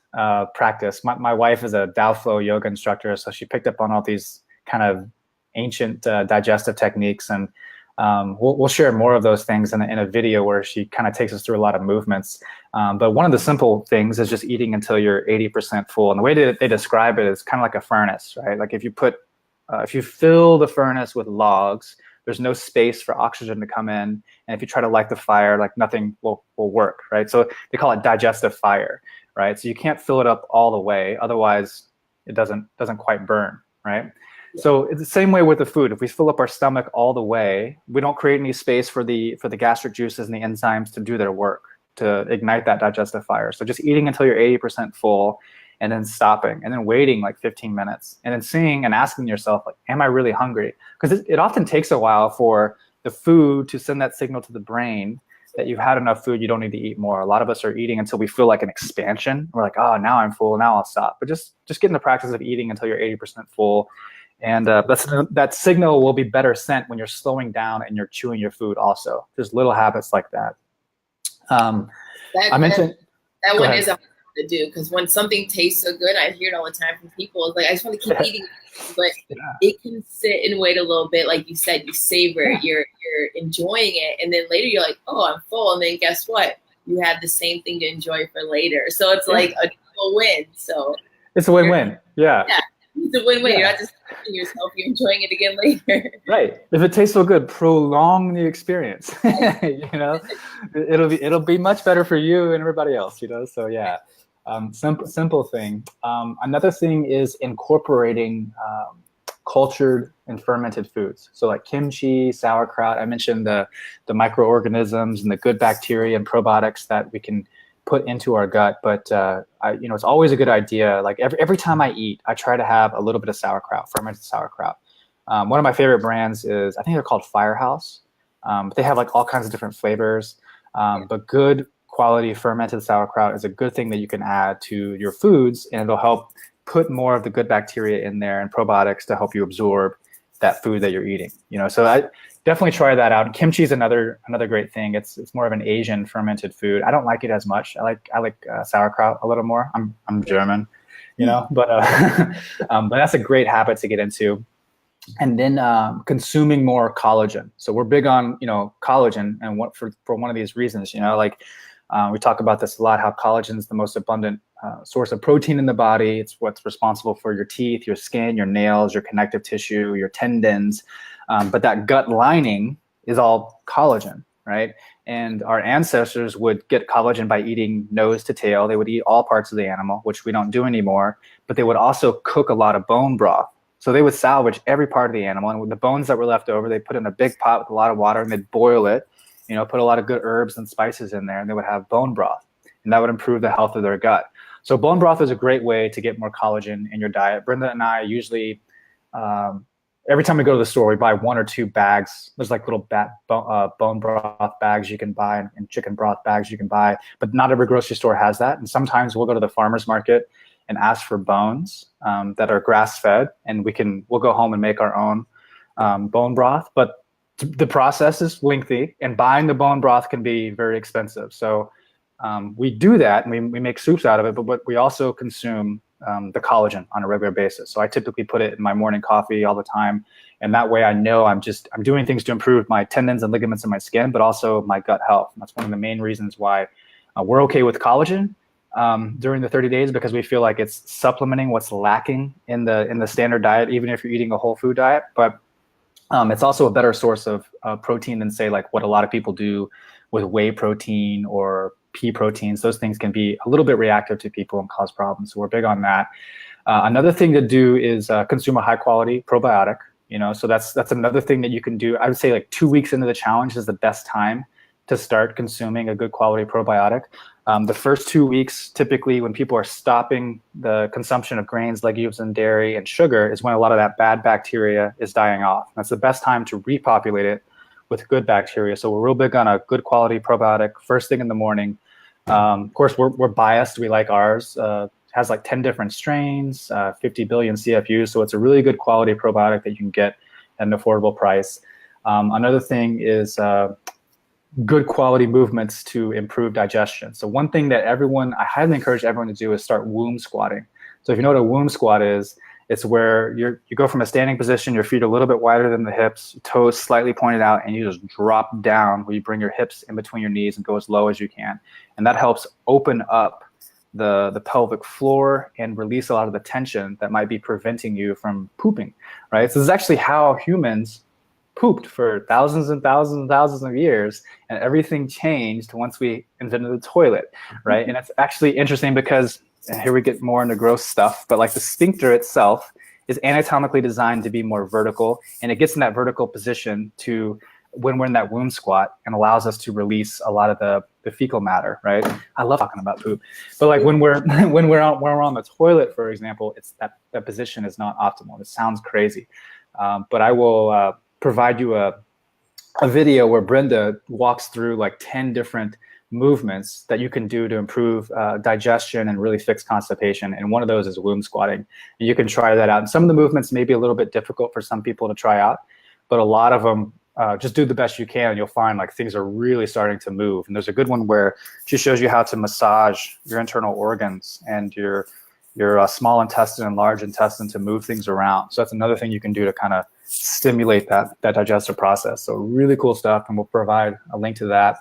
practice. My wife is a Tao Flow yoga instructor, so she picked up on all these kind of ancient digestive techniques, and we'll share more of those things in a video where she kind of takes us through a lot of movements. But one of the simple things is just eating until you're 80% full. And the way that they describe it is kind of like a furnace, right? Like if you put if you fill the furnace with logs, there's no space for oxygen to come in. And if you try to light the fire, like nothing will work, right? So they call it digestive fire, right? So you can't fill it up all the way. Otherwise, it doesn't quite burn, right? So it's the same way with the food. If we fill up our stomach all the way, we don't create any space for the gastric juices and the enzymes to do their work, to ignite that digestive fire. So just eating until you're 80% full, and then stopping, and then waiting like 15 minutes, and then seeing and asking yourself, like, am I really hungry? Because it often takes a while for the food to send that signal to the brain that you've had enough food, you don't need to eat more. A lot of us are eating until we feel like an expansion. We're like, oh, now I'm full, now I'll stop. But just get in the practice of eating until you're 80% full. And that signal will be better sent when you're slowing down and you're chewing your food also. There's little habits like that. I mentioned that one is a hard to do, because when something tastes so good, I hear it all the time from people. It's like, I just want to keep eating, but it can sit and wait a little bit. Like you said, you savor it, you're enjoying it, and then later you're like, oh, I'm full, and then guess what? You have the same thing to enjoy for later. So it's like a double win. So it's a win-win. Yeah. It's a win-win. You're not just killing yourself, you're enjoying it again later. Right. If it tastes so good, prolong the experience. You know, it'll be much better for you and everybody else, you know. So yeah. Simple thing. Another thing is incorporating cultured and fermented foods. So like kimchi, sauerkraut. I mentioned the microorganisms and the good bacteria and probiotics that we can put into our gut. But it's always a good idea. Like every time I eat, I try to have a little bit of sauerkraut, fermented sauerkraut. One of my favorite brands is, I think they're called Firehouse. But they have like all kinds of different flavors. But good quality fermented sauerkraut is a good thing that you can add to your foods, and it'll help put more of the good bacteria in there and probiotics to help you absorb that food that you're eating. You know, so I definitely try that out. And kimchi is another great thing. It's more of an Asian fermented food. I don't like it as much. I like sauerkraut a little more. I'm German, you know, but that's a great habit to get into. And then consuming more collagen. So we're big on, collagen, and for one of these reasons, like we talk about this a lot, how collagen is the most abundant source of protein in the body. It's what's responsible for your teeth, your skin, your nails, your connective tissue, your tendons. But that gut lining is all collagen, right? And our ancestors would get collagen by eating nose to tail. They would eat all parts of the animal, which we don't do anymore. But they would also cook a lot of bone broth. So they would salvage every part of the animal, and with the bones that were left over, they put in a big pot with a lot of water, and they'd boil it, put a lot of good herbs and spices in there, and they would have bone broth, and that would improve the health of their gut. So bone broth is a great way to get more collagen in your diet. Brenda and I usually, every time we go to the store, we buy 1 or 2 bags. There's like little bone broth bags you can buy, and chicken broth bags you can buy, but not every grocery store has that. And sometimes we'll go to the farmer's market and ask for bones that are grass-fed, and we'll go home and make our own bone broth. But the process is lengthy, and buying the bone broth can be very expensive. So we do that, and we make soups out of it, but we also consume the collagen on a regular basis. So I typically put it in my morning coffee all the time, and that way I know I'm doing things to improve my tendons and ligaments in my skin, but also my gut health. And that's one of the main reasons why we're okay with collagen during the 30 days, because we feel like it's supplementing what's lacking in the standard diet, even if you're eating a whole food diet. But it's also a better source of protein than, say, like what a lot of people do with whey protein or pea proteins. Those things can be a little bit reactive to people and cause problems. So we're big on that. Another thing to do is consume a high quality probiotic. So that's another thing that you can do. I would say like 2 weeks into the challenge is the best time to start consuming a good quality probiotic. The first 2 weeks, typically when people are stopping the consumption of grains, legumes, and dairy and sugar, is when a lot of that bad bacteria is dying off. That's the best time to repopulate it with good bacteria. So we're real big on a good quality probiotic first thing in the morning. Of course, we're biased. We like ours. Has like 10 different strains, 50 billion CFUs. So it's a really good quality probiotic that you can get at an affordable price. Another thing is good quality movements to improve digestion. So one thing that I highly encourage everyone to do is start womb squatting. So if you know what a womb squat is, it's where you go from a standing position, your feet a little bit wider than the hips, toes slightly pointed out, and you just drop down where you bring your hips in between your knees and go as low as you can. And that helps open up the pelvic floor and release a lot of the tension that might be preventing you from pooping, right? So this is actually how humans pooped for thousands and thousands and thousands of years, and everything changed once we invented the toilet, right? And it's actually interesting because, and here we get more into gross stuff, but like the sphincter itself is anatomically designed to be more vertical, and it gets in that vertical position to when we're in that womb squat and allows us to release a lot of the fecal matter, right? I love talking about poop, but like when we're on the toilet, for example, it's that position is not optimal. It sounds crazy, but I will provide you a video where Brenda walks through like 10 different movements that you can do to improve digestion and really fix constipation. And one of those is womb squatting. And you can try that out. And some of the movements may be a little bit difficult for some people to try out, but a lot of them, just do the best you can, and you'll find like things are really starting to move. And there's a good one where she shows you how to massage your internal organs and your small intestine and large intestine to move things around. So that's another thing you can do to kind of stimulate that digestive process. So really cool stuff, and we'll provide a link to that.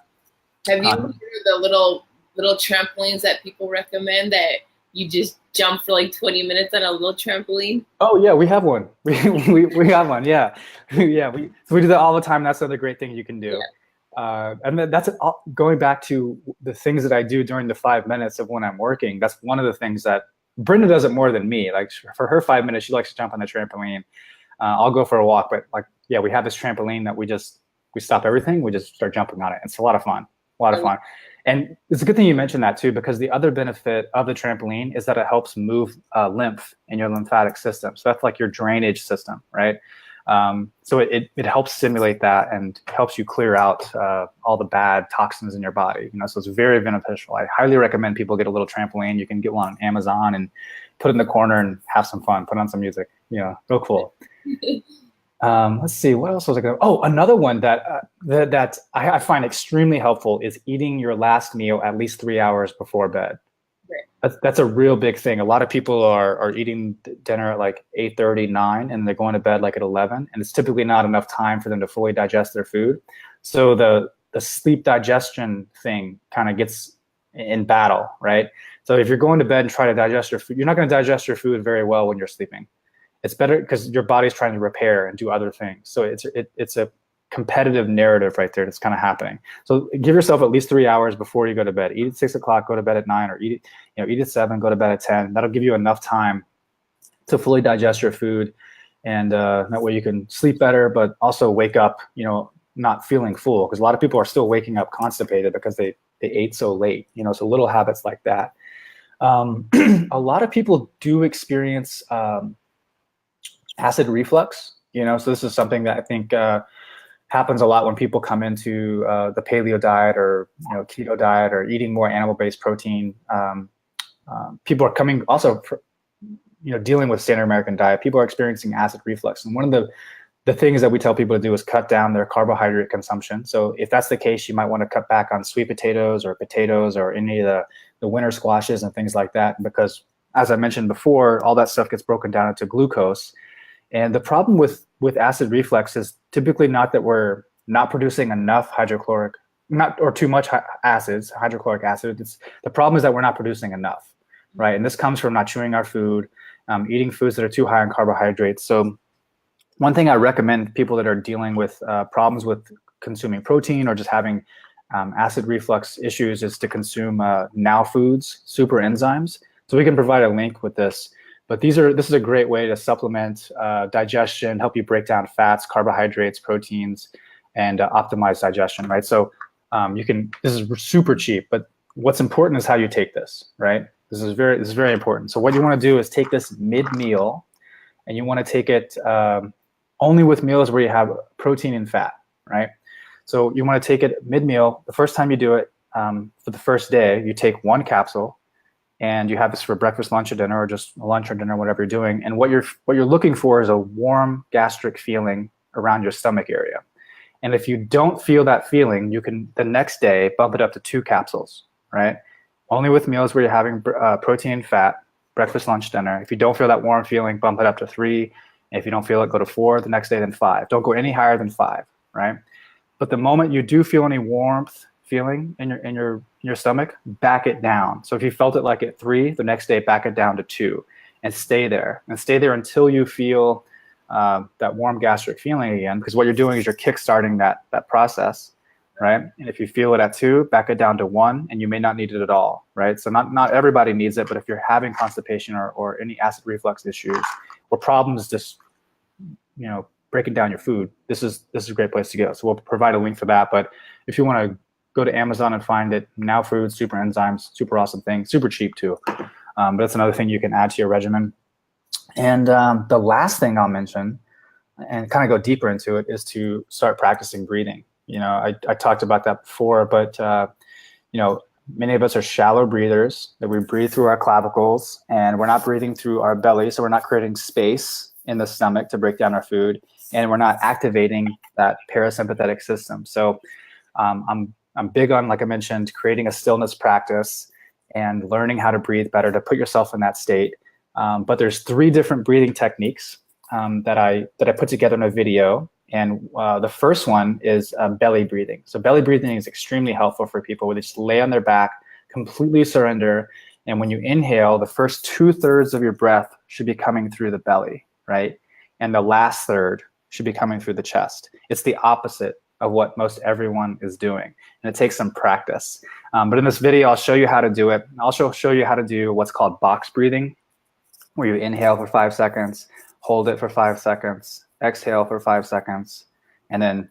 Have you heard of the little trampolines that people recommend that you just jump for like 20 minutes on a little trampoline? Oh yeah, we have one. We have one. Yeah, yeah. We do that all the time. That's another great thing you can do. Yeah. And that's going back to the things that I do during the 5 minutes of when I'm working. That's one of the things that Brenda does it more than me. Like for her 5 minutes, she likes to jump on the trampoline. I'll go for a walk, but like, yeah, we have this trampoline that we stop everything. We just start jumping on it. It's a lot of fun. A lot of fun. And it's a good thing you mentioned that too, because the other benefit of the trampoline is that it helps move lymph in your lymphatic system. So that's like your drainage system, right? So it helps stimulate that and helps you clear out all the bad toxins in your body. You know, so it's very beneficial. I highly recommend people get a little trampoline. You can get one on Amazon and put it in the corner and have some fun. Put on some music. You know, real cool. Let's see, what else was I going to? Oh, another one that I find extremely helpful is eating your last meal at least 3 hours before bed. Right. That's a real big thing. A lot of people are eating dinner at like 8:30, 9, and they're going to bed like at 11, and it's typically not enough time for them to fully digest their food. So the sleep digestion thing kind of gets in battle, right? So if you're going to bed and try to digest your food, you're not going to digest your food very well when you're sleeping. It's better because your body's trying to repair and do other things. So it's a competitive narrative right there that's kind of happening. So give yourself at least 3 hours before you go to bed. Eat at 6 o'clock, go to bed at 9, or eat at 7, go to bed at 10. That'll give you enough time to fully digest your food, and that way you can sleep better, but also wake up, not feeling full. Because a lot of people are still waking up constipated because they ate so late. So little habits like that. A lot of people do experience acid reflux, so this is something that I think happens a lot when people come into the paleo diet or keto diet or eating more animal-based protein. People are coming also, dealing with standard American diet. People are experiencing acid reflux, and one of the things that we tell people to do is cut down their carbohydrate consumption. So if that's the case, you might want to cut back on sweet potatoes or any of the winter squashes and things like that, because as I mentioned before, all that stuff gets broken down into glucose. And the problem with acid reflux is typically not that we're not producing enough or too much hydrochloric acid. The problem is that we're not producing enough, right? And this comes from not chewing our food, eating foods that are too high in carbohydrates. So one thing I recommend people that are dealing with problems with consuming protein or just having acid reflux issues is to consume Now Foods super enzymes. So we can provide a link with this. But this is a great way to supplement digestion, help you break down fats, carbohydrates, proteins, and optimize digestion, right? So this is super cheap, but what's important is how you take this, right? This is very important. So what you want to do is take this mid-meal, and you want to take it only with meals where you have protein and fat, right? So you want to take it mid-meal. The first time you do it, for the first day, you take 1 capsule, and you have this for breakfast, lunch, or dinner, or just lunch or dinner, whatever you're doing. And what you're looking for is a warm gastric feeling around your stomach area. And if you don't feel that feeling, you can the next day bump it up to 2 capsules, right? Only with meals where you're having protein and fat, breakfast, lunch, dinner. If you don't feel that warm feeling, bump it up to 3. And if you don't feel it, go to 4 the next day, then 5. Don't go any higher than 5, right? But the moment you do feel any warmth, feeling in your stomach, back it down. So if you felt it like at 3, the next day back it down to 2, and stay there until you feel that warm gastric feeling again. Because what you're doing is you're kickstarting that process, right? And if you feel it at 2, back it down to 1, and you may not need it at all, right? So not everybody needs it, but if you're having constipation or any acid reflux issues or problems just breaking down your food, this is a great place to go. So we'll provide a link for that. But if you want to go to Amazon and find it, Now Foods, Super Enzymes, super awesome thing, super cheap too. But that's another thing you can add to your regimen. And the last thing I'll mention, and kind of go deeper into it, is to start practicing breathing. I talked about that before, but many of us are shallow breathers, that we breathe through our clavicles, and we're not breathing through our belly, so we're not creating space in the stomach to break down our food, and we're not activating that parasympathetic system. So I'm big on, like I mentioned, creating a stillness practice and learning how to breathe better to put yourself in that state. But there's 3 different breathing techniques that I put together in a video. And the first one is belly breathing. So belly breathing is extremely helpful for people where they just lay on their back, completely surrender. And when you inhale, the first 2/3 of your breath should be coming through the belly, right? And the last third should be coming through the chest. It's the opposite of what most everyone is doing. And it takes some practice. But in this video, I'll show you how to do it. I'll also show you how to do what's called box breathing, where you inhale for 5 seconds, hold it for 5 seconds, exhale for 5 seconds, and then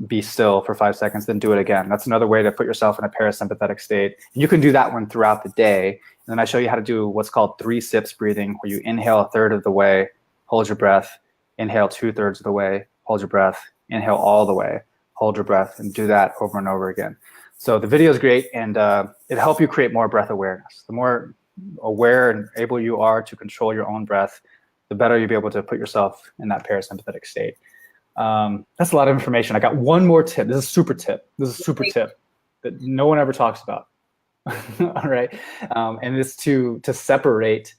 be still for 5 seconds, then do it again. That's another way to put yourself in a parasympathetic state. And you can do that one throughout the day. And then I show you how to do what's called 3 sips breathing, where you inhale 1/3 of the way, hold your breath, inhale 2/3 of the way, hold your breath, inhale all the way, hold your breath, and do that over and over again. So the video is great, and it helps you create more breath awareness. The more aware and able you are to control your own breath, the better you'll be able to put yourself in that parasympathetic state. That's a lot of information. I got one more tip. This is a super tip. This is a super tip that no one ever talks about. All right. And it's to separate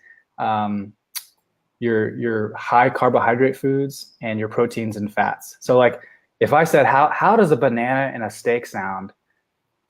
your high carbohydrate foods and your proteins and fats. So like if I said, how does a banana and a steak sound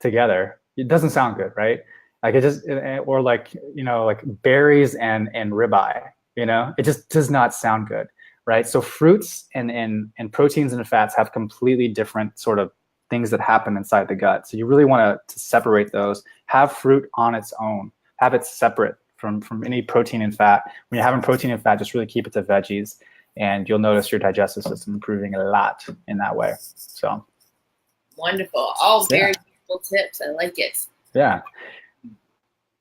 together? It doesn't sound good, right? Like it just, or like, like berries and ribeye, it just does not sound good, right? So fruits and proteins and fats have completely different sort of things that happen inside the gut. So you really want to separate those. Have fruit on its own. Have it separate from any protein and fat. When you're having protein and fat, just really keep it to veggies, and you'll notice your digestive system improving a lot in that way. So wonderful. All very useful tips. I like it. Yeah.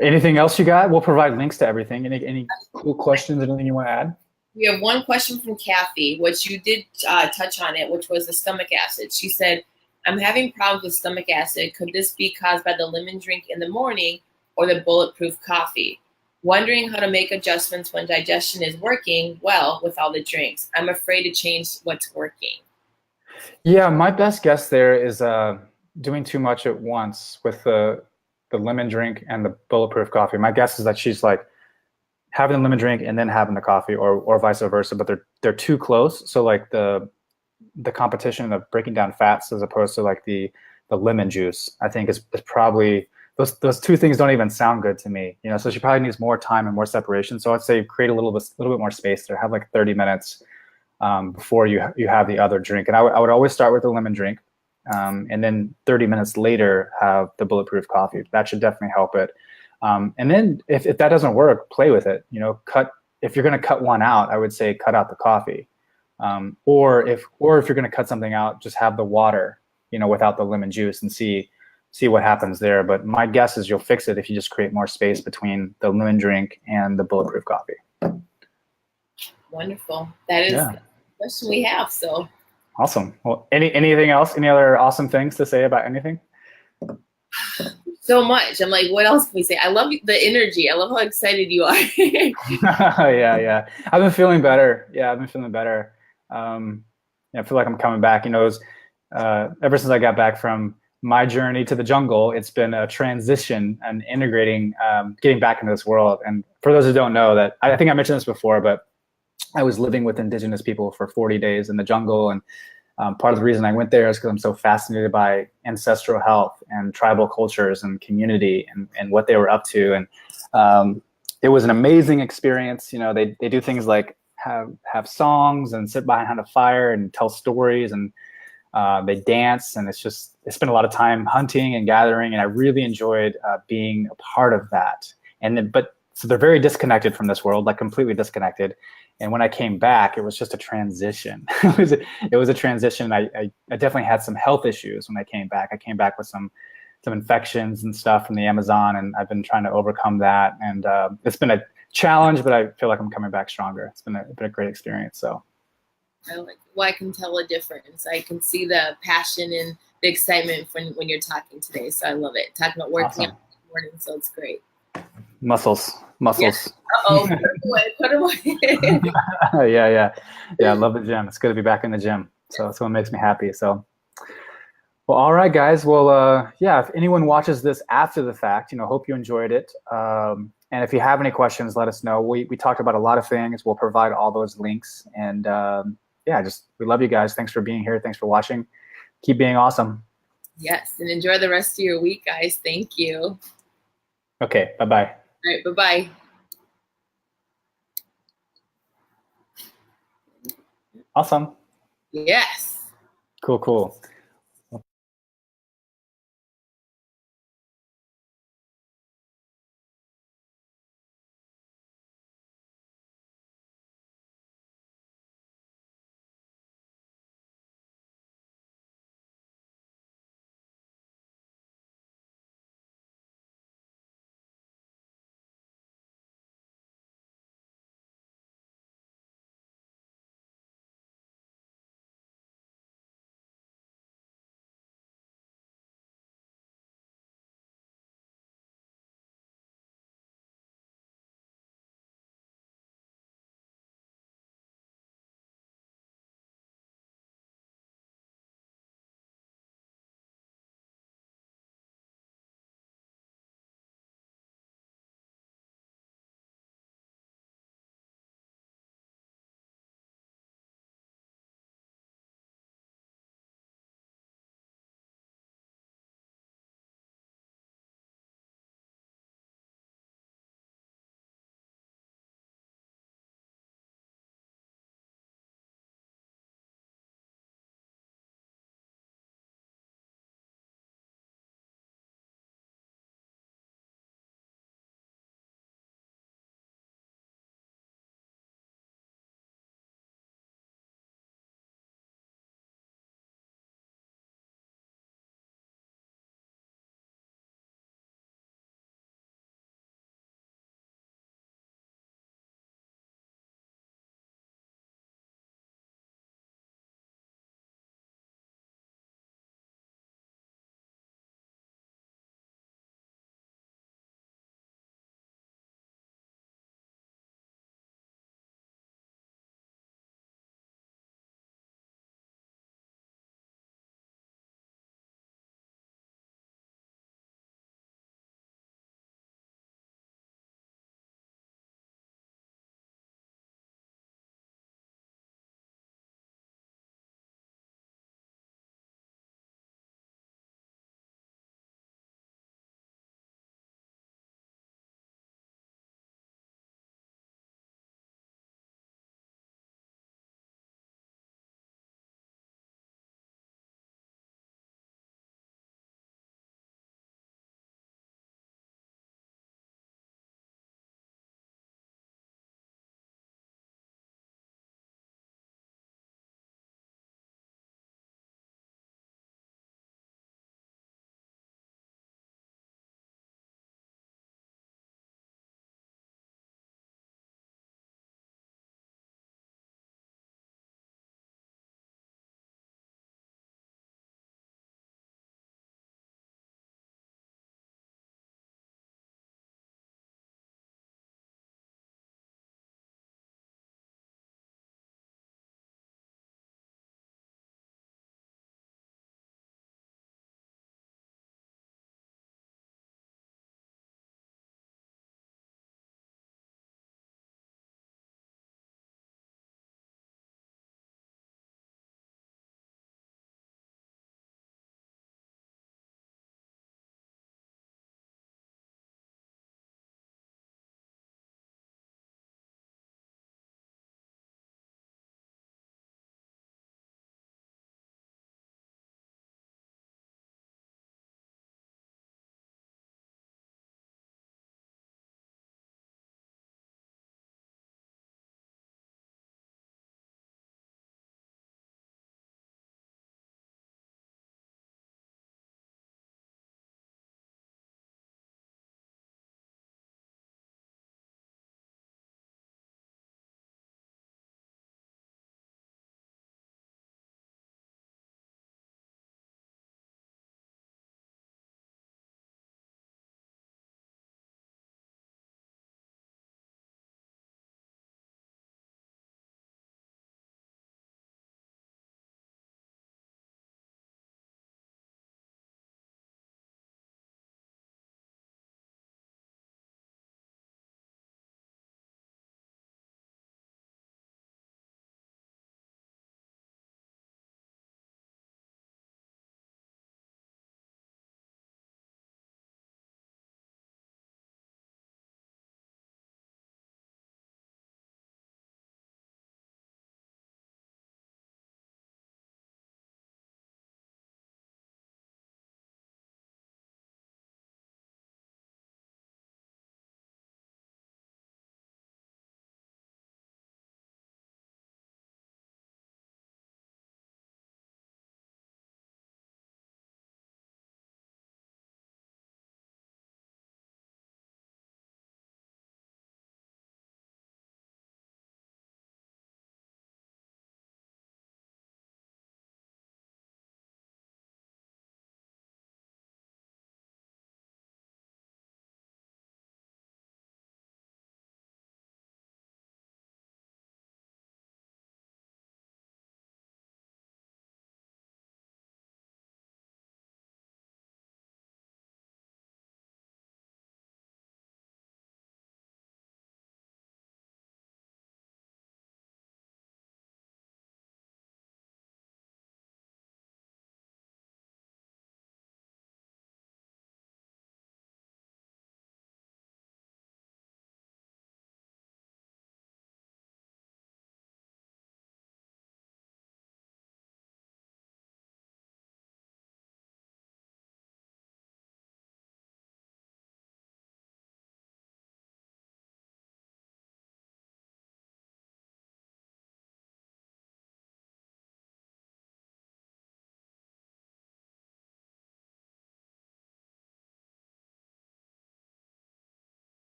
Anything else you got? We'll provide links to everything. Any cool questions? Anything you want to add? We have one question from Kathy, which you did touch on it, which was the stomach acid. She said, I'm having problems with stomach acid. Could this be caused by the lemon drink in the morning or the bulletproof coffee? Wondering how to make adjustments when digestion is working well with all the drinks. I'm afraid to change what's working. Yeah, my best guess there is doing too much at once with the lemon drink and the bulletproof coffee. My guess is that she's like having the lemon drink and then having the coffee, or vice versa, but they're too close. So like the competition of breaking down fats as opposed to like the lemon juice, I think is probably, those two things don't even sound good to me. So she probably needs more time and more separation. So I'd say create a little bit more space there. Have like 30 minutes before you have the other drink. And I would always start with the lemon drink. And then 30 minutes later, have the bulletproof coffee. That should definitely help it. And then if that doesn't work, play with it. If you're going to cut one out, I would say cut out the coffee. Or if you're going to cut something out, just have the water, without the lemon juice, and see what happens there. But my guess is you'll fix it if you just create more space between the lemon drink and the bulletproof coffee. Wonderful. That is the question we have. So. Awesome. Well, anything else? Any other awesome things to say about anything? So much. I'm like, what else can we say? I love the energy. I love how excited you are. Yeah. I've been feeling better. I feel like I'm coming back. It was, ever since I got back from my journey to the jungle, it's been a transition and integrating, getting back into this world. And for those who don't know, that I think I mentioned this before, but I was living with indigenous people for 40 days in the jungle, and Part of the reason I went there is because I'm so fascinated by ancestral health and tribal cultures and community and what they were up to. And it was an amazing experience. You know, they do things like have songs and sit behind a fire and tell stories, and they dance, and they spend a lot of time hunting and gathering, and I really enjoyed being a part of that. So they're very disconnected from this world, like completely disconnected. And when I came back, it was just a transition. It was a transition. I definitely had some health issues when I came back. I came back with some infections and stuff from the Amazon, and I've been trying to overcome that. And it's been a challenge, but I feel like I'm coming back stronger. It's been a great experience. So. I can tell a difference. I can see the passion and the excitement when you're talking today. So I love it. Talking about working out in the morning, so it's great. Muscles. Yeah. Uh-oh, put away. Yeah. I love the gym. It's good to be back in the gym. So it makes me happy. So, well, all right, guys. Well, if anyone watches this after the fact, hope you enjoyed it. And if you have any questions, let us know. We talked about a lot of things. We'll provide all those links. And we love you guys. Thanks for being here. Thanks for watching. Keep being awesome. Yes, and enjoy the rest of your week, guys. Thank you. Okay, bye-bye. All right, bye-bye. Awesome. Yes. Cool.